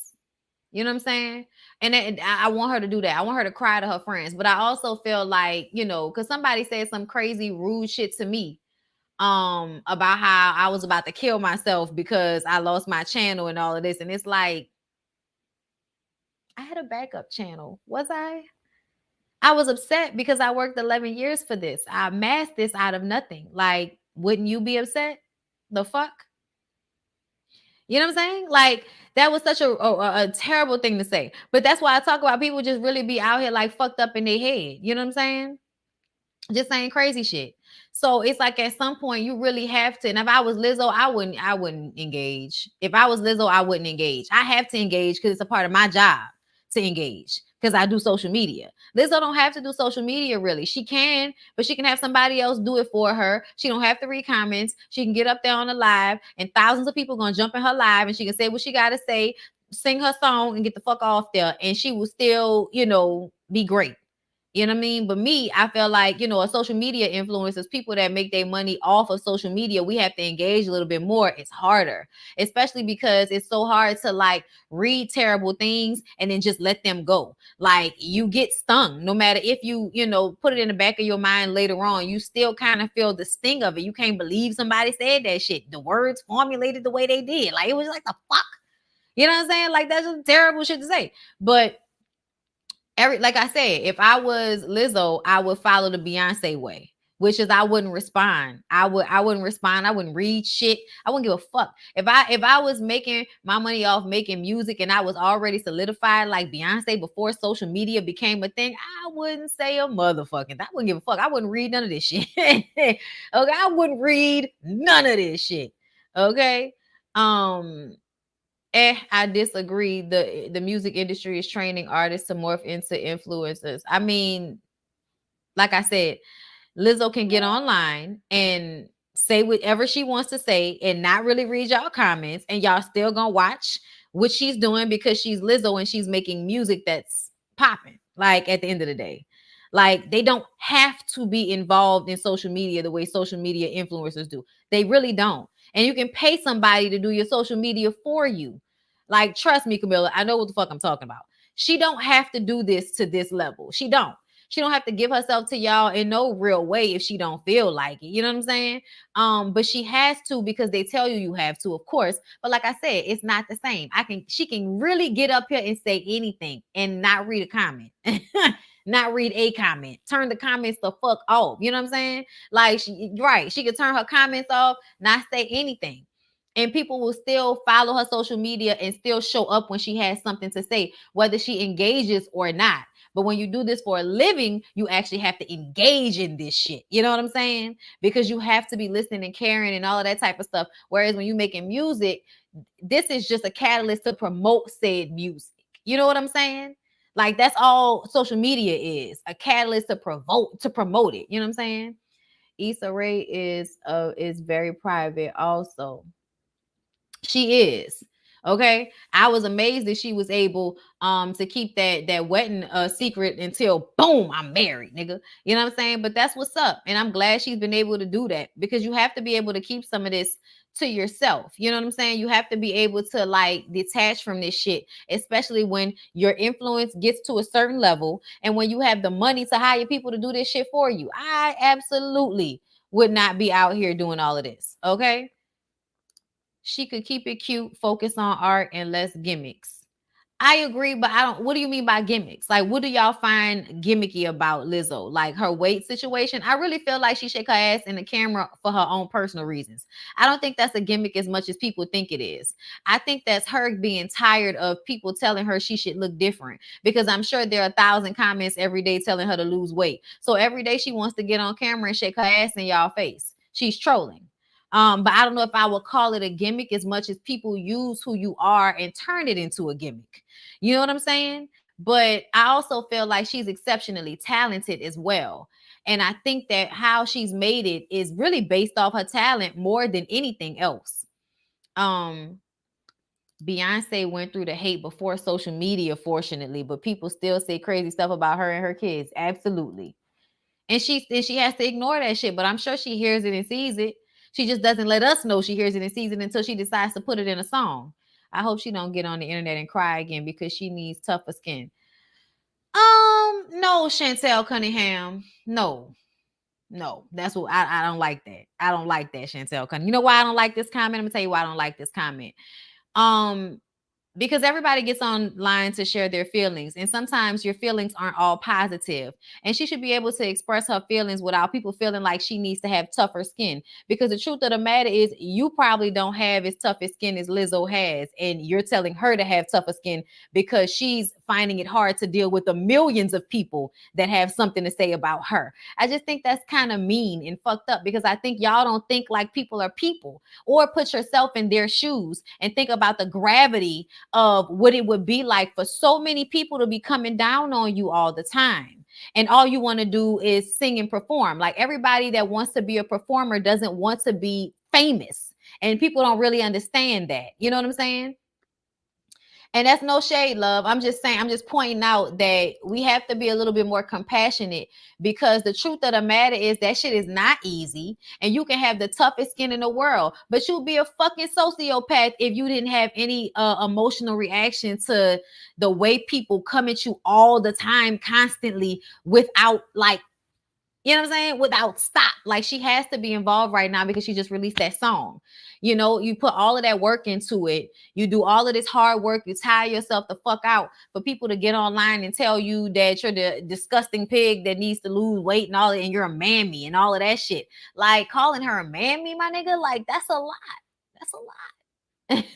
You know what I'm saying? And I want her to do that. I want her to cry to her friends. But I also feel like, you know, because somebody said some crazy rude shit to me about how I was about to kill myself because I lost my channel and all of this. And it's like, I had a backup channel. Was I? I was upset because I worked 11 years for this. I amassed this out of nothing. Like, wouldn't you be upset? The fuck? You know what I'm saying? Like, that was such a terrible thing to say. But that's why I talk about people just really be out here like fucked up in their head. You know what I'm saying? Just saying crazy shit. So it's like at some point you really have to. And if I was Lizzo, I wouldn't engage. If I was Lizzo, I wouldn't engage. I have to engage because it's a part of my job to engage because I do social media. Lizzo don't have to do social media really. She can, but she can have somebody else do it for her. She don't have to read comments. She can get up there on the live and thousands of people gonna jump in her live and she can say what she gotta say, sing her song and get the fuck off there. And she will still, you know, be great. You know what I mean? But me, I feel like, you know, a social media influencers, people that make their money off of social media, we have to engage a little bit more. It's harder, especially because it's so hard to like read terrible things and then just let them go. Like you get stung no matter if you know, put it in the back of your mind later on, you still kind of feel the sting of it. You can't believe somebody said that shit. The words formulated the way they did. Like it was like the fuck. You know what I'm saying? Like that's just terrible shit to say. But like I said, if I was Lizzo, I would follow the Beyonce way, which is I wouldn't respond. I wouldn't respond. I wouldn't read shit. I wouldn't give a fuck. If I was making my money off making music and I was already solidified like Beyonce before social media became a thing, I wouldn't say a motherfucking. I wouldn't give a fuck. I wouldn't read none of this shit. Okay, I wouldn't read none of this shit. Okay. I disagree. The music industry is training artists to morph into influencers. I mean, like I said, Lizzo can get online and say whatever she wants to say and not really read y'all comments, and y'all still gonna watch what she's doing because she's Lizzo and she's making music that's popping. Like at the end of the day, like they don't have to be involved in social media the way social media influencers do. They really don't. And you can pay somebody to do your social media for you. Like, trust me, Camilla, I know what the fuck I'm talking about. She don't have to do this to this level. She don't. She don't have to give herself to y'all in no real way if she don't feel like it. You know what I'm saying? But she has to because they tell you have to, of course. But like I said, it's not the same. She can really get up here and say anything and not read a comment. Not read a comment. Turn the comments the fuck off. You know what I'm saying? Like she could turn her comments off, not say anything. And people will still follow her social media and still show up when she has something to say, whether she engages or not. But when you do this for a living, you actually have to engage in this shit. You know what I'm saying? Because you have to be listening and caring and all of that type of stuff. Whereas when you're making music, this is just a catalyst to promote said music. You know what I'm saying? Like that's all social media is, a catalyst to promote it. You know what I'm saying? Issa Rae is very private also. She is. Okay. I was amazed that she was able to keep that wedding secret until boom, I'm married, nigga. You know what I'm saying? But that's what's up. And I'm glad she's been able to do that because you have to be able to keep some of this to yourself. You know what I'm saying? You have to be able to like detach from this shit, especially when your influence gets to a certain level and when you have the money to hire people to do this shit for you. I absolutely would not be out here doing all of this. Okay. She could keep it cute, focus on art, and less gimmicks. I agree, but I don't. What do you mean by gimmicks? Like, what do y'all find gimmicky about Lizzo? Like her weight situation? I really feel like she shake her ass in the camera for her own personal reasons. I don't think that's a gimmick as much as people think it is. I think that's her being tired of people telling her she should look different, because I'm sure there are 1,000 comments every day telling her to lose weight. So every day she wants to get on camera and shake her ass in y'all face. She's trolling. But I don't know if I would call it a gimmick as much as people use who you are and turn it into a gimmick. You know what I'm saying? But I also feel like she's exceptionally talented as well. And I think that how she's made it is really based off her talent more than anything else. Beyonce went through the hate before social media, fortunately, but people still say crazy stuff about her and her kids. Absolutely. And she has to ignore that shit, but I'm sure she hears it and sees it. She just doesn't let us know she hears it and sees it until she decides to put it in a song. I hope she don't get on the internet and cry again because she needs tougher skin. No, Chantel Cunningham. No. That's what I don't like that. I don't like that, Chantel Cunningham. You know why I don't like this comment? I'm gonna tell you why I don't like this comment. Because everybody gets online to share their feelings, and sometimes your feelings aren't all positive, and she should be able to express her feelings without people feeling like she needs to have tougher skin, because the truth of the matter is you probably don't have as tough as skin as Lizzo has, and you're telling her to have tougher skin because she's finding it hard to deal with the millions of people that have something to say about her. I just think that's kind of mean and fucked up, because I think y'all don't think like people are people, or put yourself in their shoes and think about the gravity of what it would be like for so many people to be coming down on you all the time. And all you want to do is sing and perform. Like, everybody that wants to be a performer doesn't want to be famous. And people don't really understand that. You know what I'm saying? And that's no shade, love. I'm just saying, I'm just pointing out that we have to be a little bit more compassionate, because the truth of the matter is that shit is not easy. And you can have the toughest skin in the world, but you'll be a fucking sociopath if you didn't have any emotional reaction to the way people come at you all the time, constantly, without, like, you know what I'm saying? Without stop. Like, she has to be involved right now because she just released that song. You know, you put all of that work into it. You do all of this hard work. You tire yourself the fuck out for people to get online and tell you that you're the disgusting pig that needs to lose weight and all that, and you're a mammy and all of that shit. Like, calling her a mammy, my nigga, like, that's a lot. That's a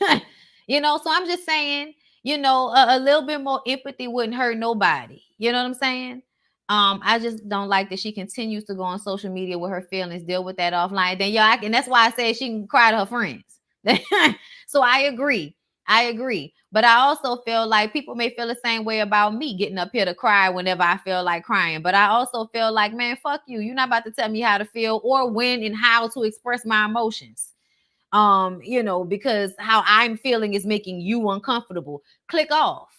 lot. You know, so I'm just saying, you know, a little bit more empathy wouldn't hurt nobody. You know what I'm saying? I just don't like that she continues to go on social media with her feelings, deal with that offline. Then y'all, and that's why I said she can cry to her friends. So I agree. But I also feel like people may feel the same way about me getting up here to cry whenever I feel like crying. But I also feel like, man, fuck you. You're not about to tell me how to feel or when and how to express my emotions. You know, because how I'm feeling is making you uncomfortable. Click off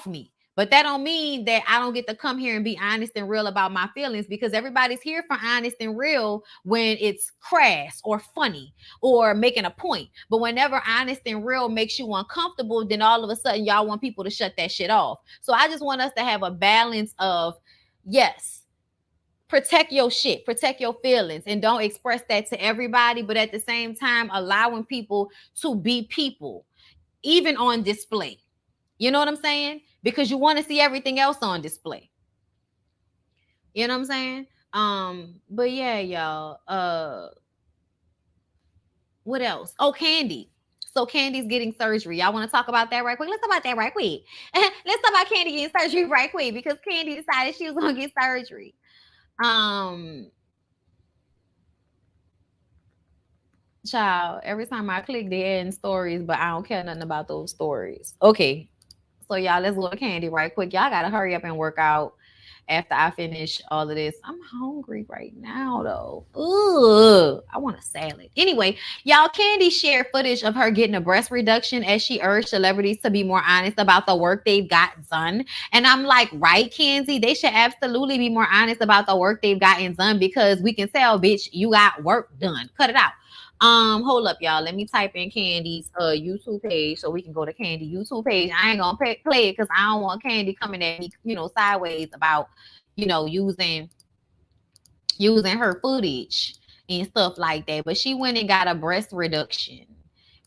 me. But that don't mean that I don't get to come here and be honest and real about my feelings, because everybody's here for honest and real when it's crass or funny or making a point. But whenever honest and real makes you uncomfortable, then all of a sudden y'all want people to shut that shit off. So I just want us to have a balance of, yes, protect your shit, protect your feelings, and don't express that to everybody. But at the same time, allowing people to be people, even on display. You know what I'm saying? Because you want to see everything else on display. You know what I'm saying? But yeah, y'all. What else? Oh, Candy. So Candy's getting surgery. Y'all want to talk about that right quick? Let's talk about that right quick. Let's talk about Candy getting surgery right quick, because Candy decided she was gonna get surgery. Child, every time I click, they end stories, but I don't care nothing about those stories. Okay, so y'all, let's go to Candy right quick. Y'all gotta hurry up and work out after I finish all of this. I'm hungry right now, though. Ugh, I want a salad. Anyway, y'all, Candy shared footage of her getting a breast reduction as she urged celebrities to be more honest about the work they've got done. And I'm like, right, Kenzie, they should absolutely be more honest about the work they've gotten done, because we can tell, bitch, you got work done. Cut it out. Hold up, y'all. Let me type in Candy's YouTube page so we can go to Candy YouTube page. I ain't gonna play it because I don't want Candy coming at me, you know, sideways about, you know, using her footage and stuff like that. But she went and got a breast reduction.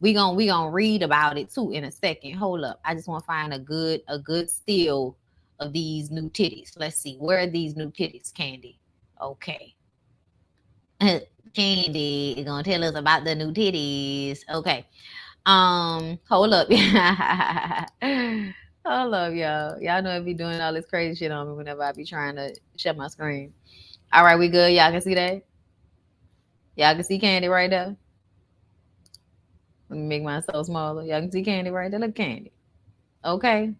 We gonna read about it too in a second. Hold up. I just want to find a good still of these new titties. Let's see. Where are these new titties, Candy? Okay. Candy is gonna tell us about the new titties. Okay. Hold up. Hold up, y'all. Y'all know I be doing all this crazy shit on me whenever I be trying to shut my screen. All right, we good. Y'all can see that? Y'all can see Candy right there. Let me make myself smaller. Y'all can see Candy right there. Look, Candy. Okay.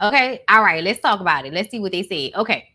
Okay. All right. Let's talk about it. Let's see what they said. Okay.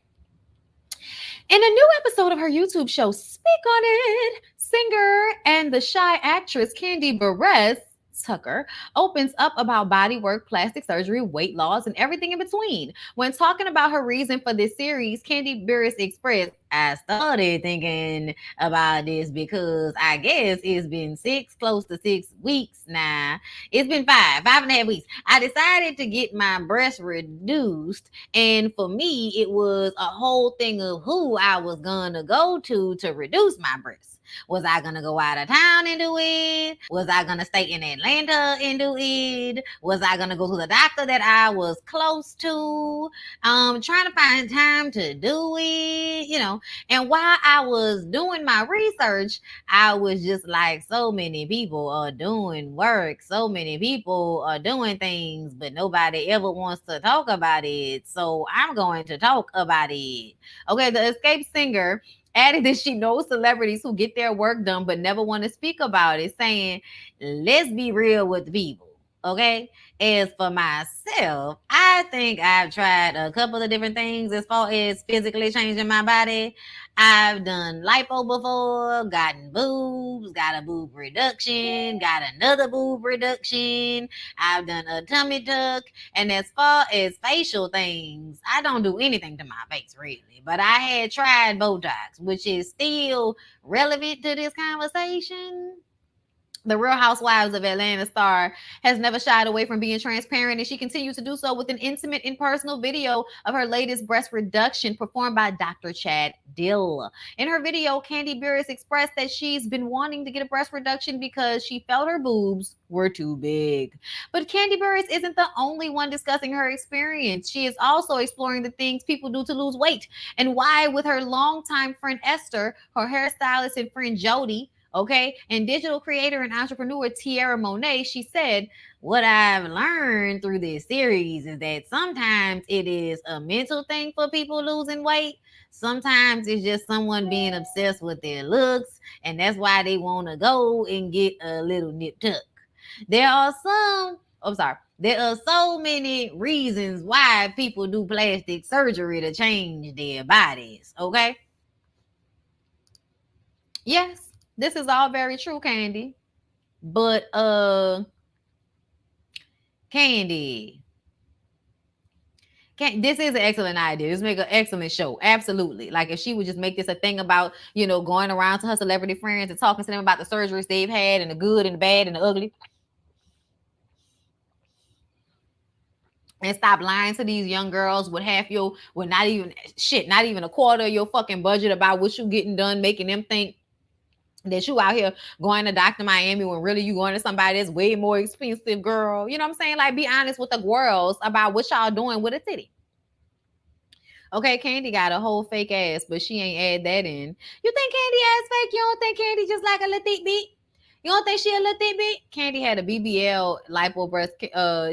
In a new episode of her YouTube show, Speak on It, singer and the shy actress Candy Barres Tucker opens up about body work, plastic surgery, weight loss, and everything in between. When talking about her reason for this series, Candy Barres expressed, I started thinking about this because I guess it's been close to 6 weeks now. It's been 5.5 weeks. I decided to get my breasts reduced. And for me, it was a whole thing of who I was going to go to reduce my breasts. Was I going to go out of town and do it? Was I going to stay in Atlanta and do it? Was I going to go to the doctor that I was close to? Trying to find time to do it, you know. And while I was doing my research, I was just like, so many people are doing work. So many people are doing things, but nobody ever wants to talk about it. So I'm going to talk about it. Okay, the Escape singer added that she knows celebrities who get their work done but never want to speak about it, saying, let's be real with the people. Okay. As for myself, I think I've tried a couple of different things as far as physically changing my body. I've done lipo before, gotten boobs, got a boob reduction, got another boob reduction. I've done a tummy tuck. And as far as facial things, I don't do anything to my face really. But I had tried Botox, which is still relevant to this conversation. The Real Housewives of Atlanta star has never shied away from being transparent, and she continues to do so with an intimate and personal video of her latest breast reduction performed by Dr. Chad Dill. In her video, Candy Barres expressed that she's been wanting to get a breast reduction because she felt her boobs were too big. But Candy Barres isn't the only one discussing her experience. She is also exploring the things people do to lose weight and why, with her longtime friend Esther, her hairstylist and friend Jody, okay, and digital creator and entrepreneur Tierra Monet, she said, what I've learned through this series is that sometimes it is a mental thing for people losing weight. Sometimes it's just someone being obsessed with their looks, and that's why they want to go and get a little nip tuck. There are so many reasons why people do plastic surgery to change their bodies, okay? Yes. This is all very true, Candy. But Candy. This is an excellent idea. This make an excellent show. Absolutely. Like if she would just make this a thing about, you know, going around to her celebrity friends and talking to them about the surgeries they've had and the good and the bad and the ugly. And stop lying to these young girls with not even a quarter of your fucking budget about what you getting done, making them think that you out here going to Dr. Miami when really you going to somebody that's way more expensive, girl. You know what I'm saying? Like, be honest with the girls about what y'all doing with a titty. Okay, Candy got a whole fake ass, but she ain't add that in. You think Candy ass fake? You don't think Candy just like a little thick bit? You don't think she a little thick bit? Candy had a BBL lipo breast.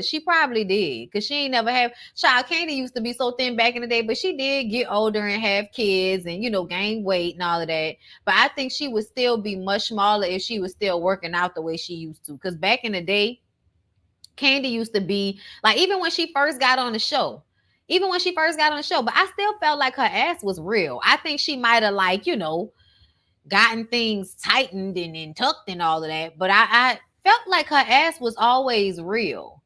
She probably did, because she ain't never have. Child, Candy used to be so thin back in the day, but she did get older and have kids and, you know, gain weight and all of that. But I think she would still be much smaller if she was still working out the way she used to. Because back in the day, Candy used to be, like, even when she first got on the show, but I still felt like her ass was real. I think she might have, like, you know, gotten things tightened and tucked and all of that, but I felt like her ass was always real.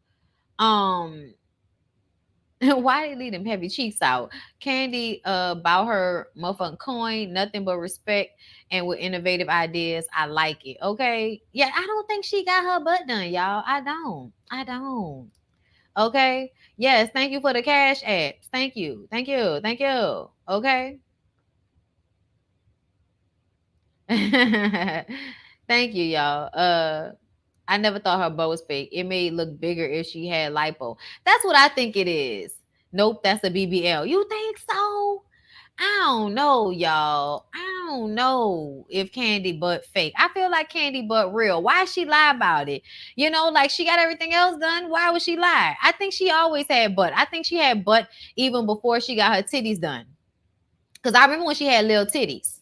Why they leave them heavy cheeks out? Candy about her motherfucking coin, nothing but respect, and with innovative ideas. I like it. Okay. Yeah, I don't think she got her butt done, y'all. I don't. Okay. Yes, thank you for the cash apps. Thank you. Okay. Thank you, y'all. I never thought her butt was fake. It may look bigger if she had lipo. That's what I think it is. Nope, that's a BBL. You think so? I don't know, y'all. I don't know if Candy butt fake. I feel like Candy butt real. Why she lie about it? You know, like she got everything else done. Why would she lie? I think she always had butt. I think she had butt even before she got her titties done. Because I remember when she had little titties.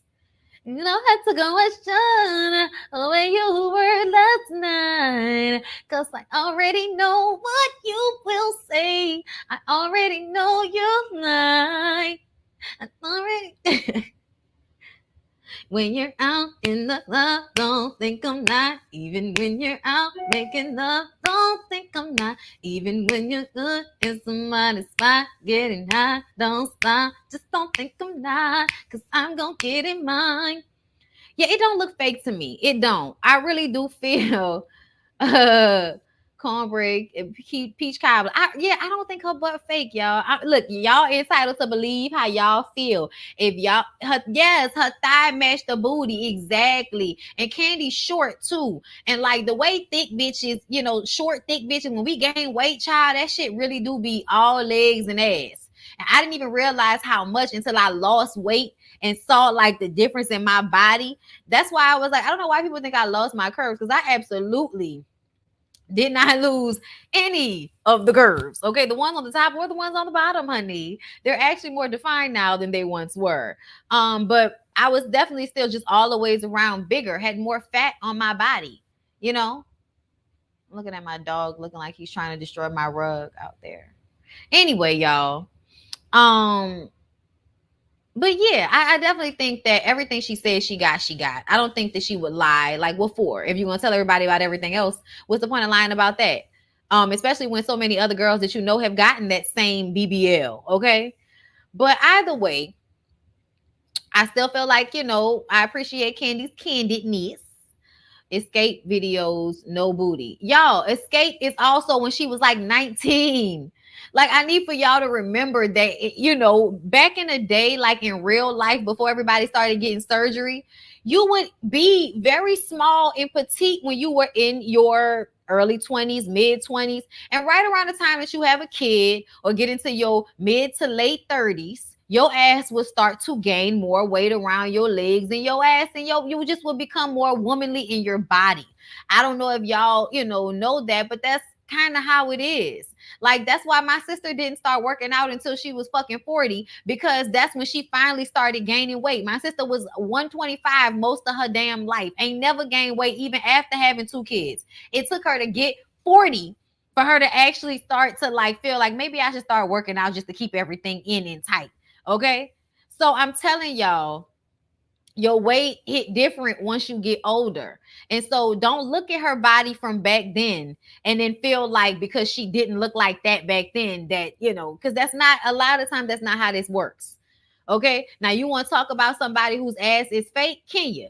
You don't have to go question where you were last night. Cause I already know what you will say. I already know you lie. I already. When you're out in the club, don't think I'm not. Even when you're out making love, don't think I'm not. Even when you're good in somebody's spot, getting high, don't stop. Just don't think I'm not, cause I'm gonna get in mine. Yeah, it don't look fake to me. It don't. I really do feel uh cornbread peach cobbler. I don't think her butt fake, y'all. Look, y'all entitled to believe how y'all feel. If y'all her thigh matched the booty exactly, and Candy's short too. And like the way thick bitches, short thick bitches, when we gain weight, child, that shit really do be all legs and ass. And I didn't even realize how much until I lost weight and saw like the difference in my body. That's why I was like, I don't know why people think I lost my curves, because I absolutely did not lose any of the curves. Okay, the ones on the top or the ones on the bottom, honey. They're actually more defined now than they once were. But I was definitely still just all the ways around bigger, had more fat on my body. Looking at my dog looking like he's trying to destroy my rug out there. Anyway, y'all. But yeah, I definitely think that everything she said she got. I don't think that she would lie. Like, what for? If you're gonna tell everybody about everything else, what's the point of lying about that? Especially when so many other girls that have gotten that same BBL. Okay, but either way, I still feel like I appreciate Candy's candidness. Escape videos, no booty. Y'all, Escape is also when she was like 19. Like, I need for y'all to remember that, back in the day, like in real life, before everybody started getting surgery, you would be very small and petite when you were in your early 20s, mid 20s. And right around the time that you have a kid or get into your mid to late 30s, your ass will start to gain more weight around your legs and your ass, and you just will become more womanly in your body. I don't know if y'all, know that, but that's kind of how it is. Like, that's why my sister didn't start working out until she was fucking 40, because that's when she finally started gaining weight. My sister was 125 most of her damn life. Ain't never gained weight even after having 2 kids. It took her to get 40 for her to actually start to like feel like maybe I should start working out just to keep everything in and tight. Okay, so I'm telling y'all, your weight hit different once you get older. And so don't look at her body from back then and then feel like because she didn't look like that back then that, because that's not, a lot of times that's not how this works. Okay, now you want to talk about somebody whose ass is fake? Kenya.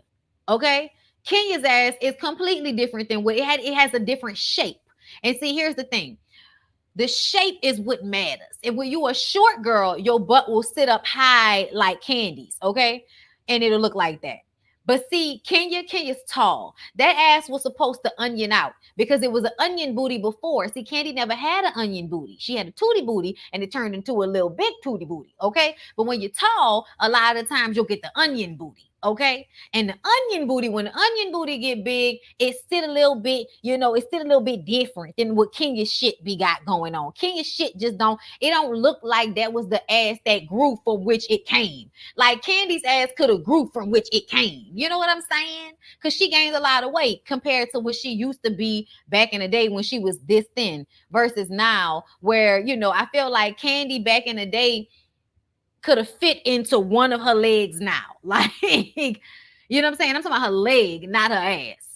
Okay, Kenya's ass is completely different than what it has a different shape. And see, here's the thing. The shape is what matters. And when you're a short girl, your butt will sit up high like Candy's, okay? And it'll look like that. But see, Kenya's tall. That ass was supposed to onion out because it was an onion booty before. See, Candy never had an onion booty. She had a tootie booty and it turned into a little big tootie booty, okay? But when you're tall, a lot of times you'll get the onion booty. Okay, and the onion booty, when the onion booty get big, it's still a little bit, it's still a little bit different than what Kenya's shit be got going on. Kenya's shit just don't look like that was the ass that grew from which it came. Like Candy's ass could have grew from which it came. You know what I'm saying? Because she gained a lot of weight compared to what she used to be back in the day when she was this thin versus now where, I feel like Candy back in the day could have fit into one of her legs now. Like, you know what I'm saying? I'm talking about her leg, not her ass.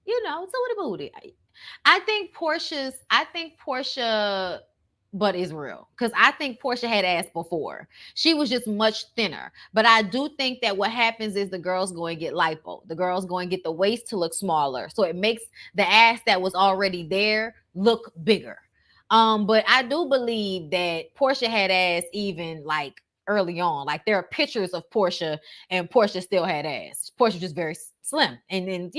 So what about it? I think Portia butt is real. Because I think Portia had ass before. She was just much thinner. But I do think that what happens is the girl's going to get lipo. The girl's going to get the waist to look smaller. So it makes the ass that was already there look bigger. But I do believe that Portia had ass even like early on. Like there are pictures of Portia, and Portia still had ass. Portia just very slim, and then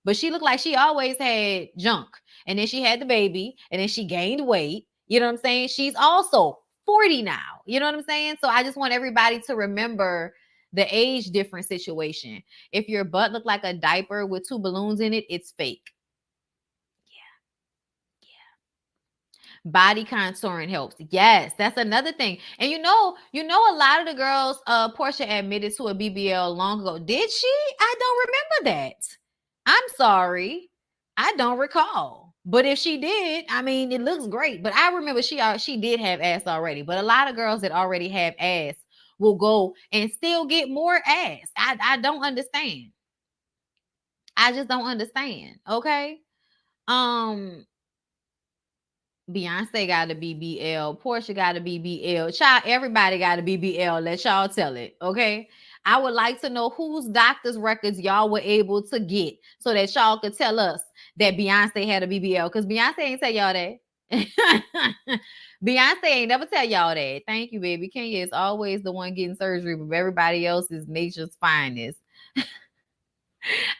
but she looked like she always had junk. And then she had the baby, and then she gained weight. You know what I'm saying? She's also 40 now. You know what I'm saying? So I just want everybody to remember the age difference situation. If your butt looked like a diaper with 2 balloons in it, it's fake. Body contouring helps. Yes, that's another thing. And a lot of the girls, Portia admitted to a BBL long ago. Did she? I don't remember that. I'm sorry. I don't recall. But if she did, I mean, it looks great. But I remember she did have ass already. But a lot of girls that already have ass will go and still get more ass. I don't understand. I just don't understand. Okay. Beyonce got a BBL. Portia got a BBL. Child, everybody got a BBL. Let y'all tell it, okay? I would like to know whose doctor's records y'all were able to get so that y'all could tell us that Beyonce had a BBL. Because Beyonce ain't tell y'all that. Beyonce ain't never tell y'all that. Thank you, baby. Kenya is always the one getting surgery, but everybody else is nature's finest.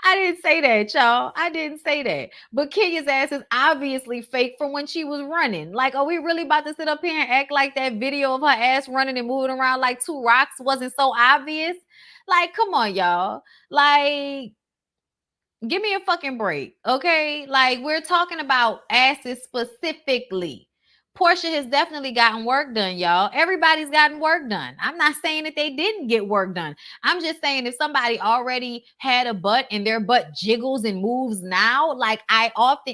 I didn't say that, y'all. I didn't say that. But Kenya's ass is obviously fake from when she was running. Like, are we really about to sit up here and act like that video of her ass running and moving around like 2 rocks wasn't so obvious? Like, come on, y'all. Like, give me a fucking break, okay? Like, we're talking about asses specifically. Portia has definitely gotten work done, y'all. Everybody's gotten work done. I'm not saying that they didn't get work done. I'm just saying if somebody already had a butt and their butt jiggles and moves now, like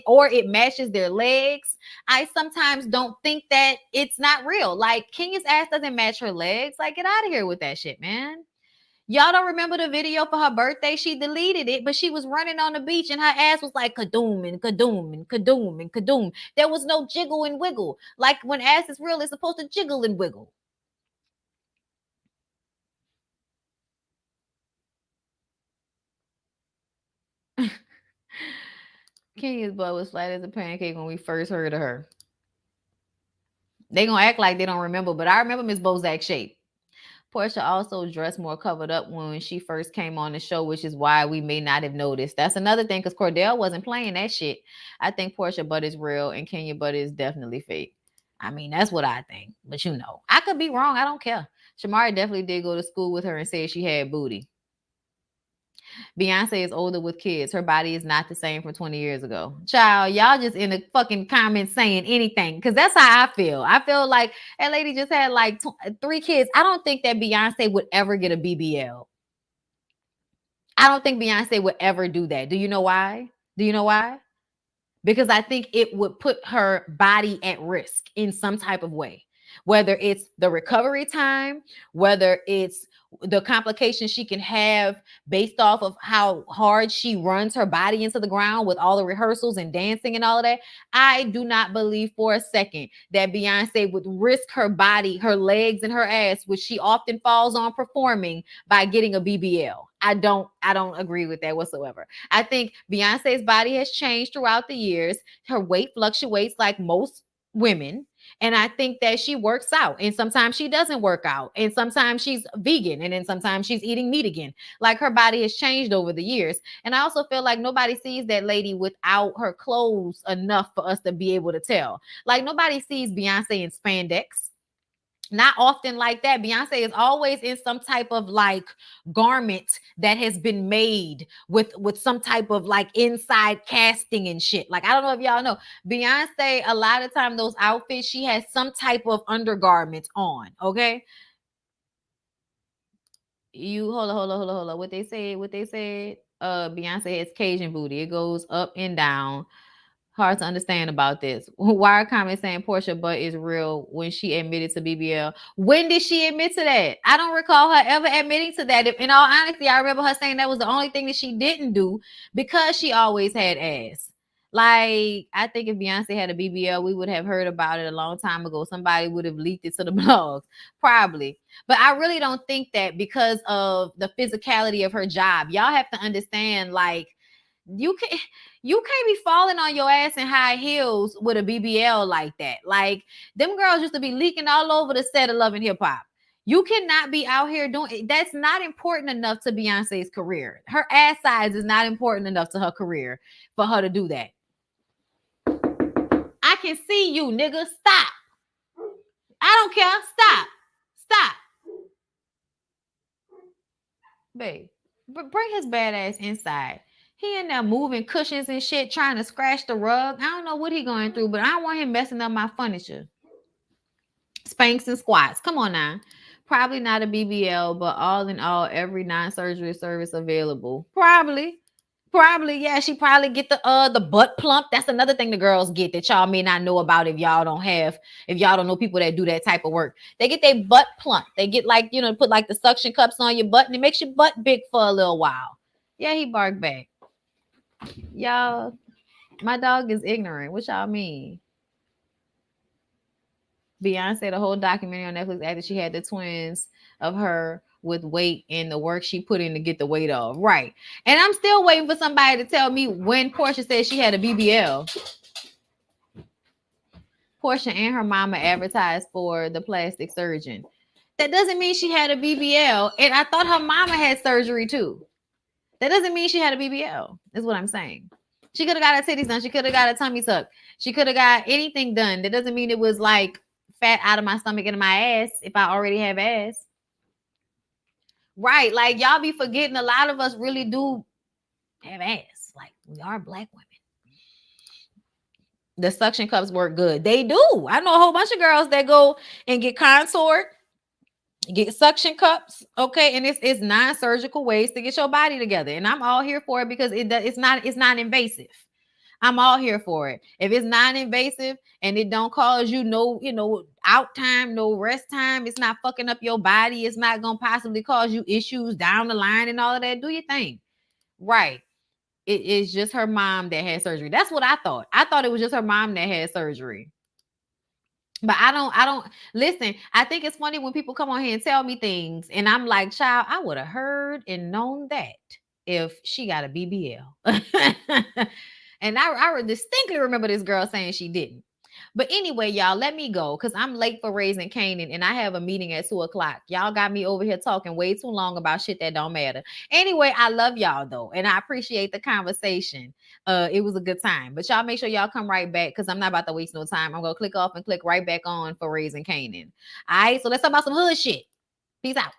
or it matches their legs, I sometimes don't think that it's not real. Like Kenya's ass doesn't match her legs. Like, get out of here with that shit, man. Y'all don't remember the video for her birthday? She deleted it, but she was running on the beach and her ass was like kadoom and kadoom and kadoom and kadoom. There was no jiggle and wiggle. Like when ass is real, it's supposed to jiggle and wiggle. Kenya's butt was flat as a pancake when we first heard of her. They gonna act like they don't remember, but I remember Miss Bozak's shape. Portia also dressed more covered up when she first came on the show, which is why we may not have noticed. That's another thing, because Cordell wasn't playing that shit. I think Portia butt is real and Kenya butt is definitely fake. I mean, that's what I think. But I could be wrong. I don't care. Shamari definitely did go to school with her and said she had booty. Beyonce is older with kids. Her body is not the same from 20 years ago. Child, y'all just in the fucking comments saying anything, because that's how I feel. I feel like that lady just had like 3 kids. I don't think that Beyonce would ever get a BBL. I don't think Beyonce would ever do that. Do you know why? Because I think it would put her body at risk in some type of way. Whether it's the recovery time, whether it's the complications she can have based off of how hard she runs her body into the ground with all the rehearsals and dancing and all of that. I do not believe for a second that Beyonce would risk her body, her legs and her ass, which she often falls on performing, by getting a BBL. I don't agree with that whatsoever. I think Beyonce's body has changed throughout the years. Her weight fluctuates like most women. And I think that she works out, and sometimes she doesn't work out, and sometimes she's vegan, and then sometimes she's eating meat again. Like, her body has changed over the years. And I also feel like nobody sees that lady without her clothes enough for us to be able to tell. Like, nobody sees Beyonce in spandex. Not often like that. Beyonce is always in some type of like garment that has been made with some type of like inside casting and shit. Like, I don't know if y'all know, Beyonce, a lot of time those outfits, she has some type of undergarment on. Okay. Hold on. What they said, Beyonce has Cajun booty. It goes up and down. Hard to understand about this. Why are comments saying Portia butt is real when she admitted to BBL? When did she admit to that? I don't recall her ever admitting to that. In all honesty, I remember her saying that was the only thing that she didn't do because she always had ass. Like, I think if Beyonce had a BBL, we would have heard about it a long time ago. Somebody would have leaked it to the blogs, probably. But I really don't think that, because of the physicality of her job. Y'all have to understand, like, you can't be falling on your ass in high heels with a BBL like that. Like, them girls used to be leaking all over the set of Love and Hip Hop. You cannot be out here doing that's not important enough to Beyonce's career. Her ass size is not important enough to her career for her to do that. I can see you, nigga. Stop. I don't care. Stop. Stop. Babe, bring his bad ass inside. He in there moving cushions and shit, trying to scratch the rug. I don't know what he going through, but I don't want him messing up my furniture. Spanks and squats. Come on now. Probably not a BBL, but all in all, every non-surgery service available. Probably, yeah. She probably get the butt plump. That's another thing the girls get that y'all may not know about if y'all don't know people that do that type of work. They get their butt plump. They get like, put like the suction cups on your butt and it makes your butt big for a little while. Yeah, he barked back. Y'all, my dog is ignorant. What y'all mean? Beyonce, the whole documentary on Netflix after she had the twins of her with weight and the work she put in to get the weight off. Right. And I'm still waiting for somebody to tell me when Portia said she had a BBL. Portia and her mama advertised for the plastic surgeon. That doesn't mean she had a BBL. And I thought her mama had surgery too. That doesn't mean she had a BBL, is what I'm saying. She could have got her titties done. She could have got a tummy tuck. She could have got anything done. That doesn't mean it was like fat out of my stomach into my ass if I already have ass. Right. Like y'all be forgetting a lot of us really do have ass. Like we are Black women. The suction cups work good. They do. I know a whole bunch of girls that go and get contoured, get suction cups. Okay. And it's non-surgical ways to get your body together. And I'm all here for it because it's not invasive. I'm all here for it. If it's non-invasive and it don't cause you no, out time, no rest time, it's not fucking up your body. It's not going to possibly cause you issues down the line and all of that. Do your thing. Right. It is just her mom that had surgery. That's what I thought. I thought it was just her mom that had surgery. But I don't listen. I think it's funny when people come on here and tell me things and I'm like, child, I would have heard and known that if she got a BBL. And I distinctly remember this girl saying she didn't. But anyway, y'all, let me go because I'm late for Raising Canaan and I have a meeting at 2:00. Y'all got me over here talking way too long about shit that don't matter. Anyway, I love y'all though, and I appreciate the conversation. It was a good time. But y'all make sure y'all come right back because I'm not about to waste no time. I'm gonna click off and click right back on for Raising Canaan. All right, so let's talk about some hood shit. Peace out.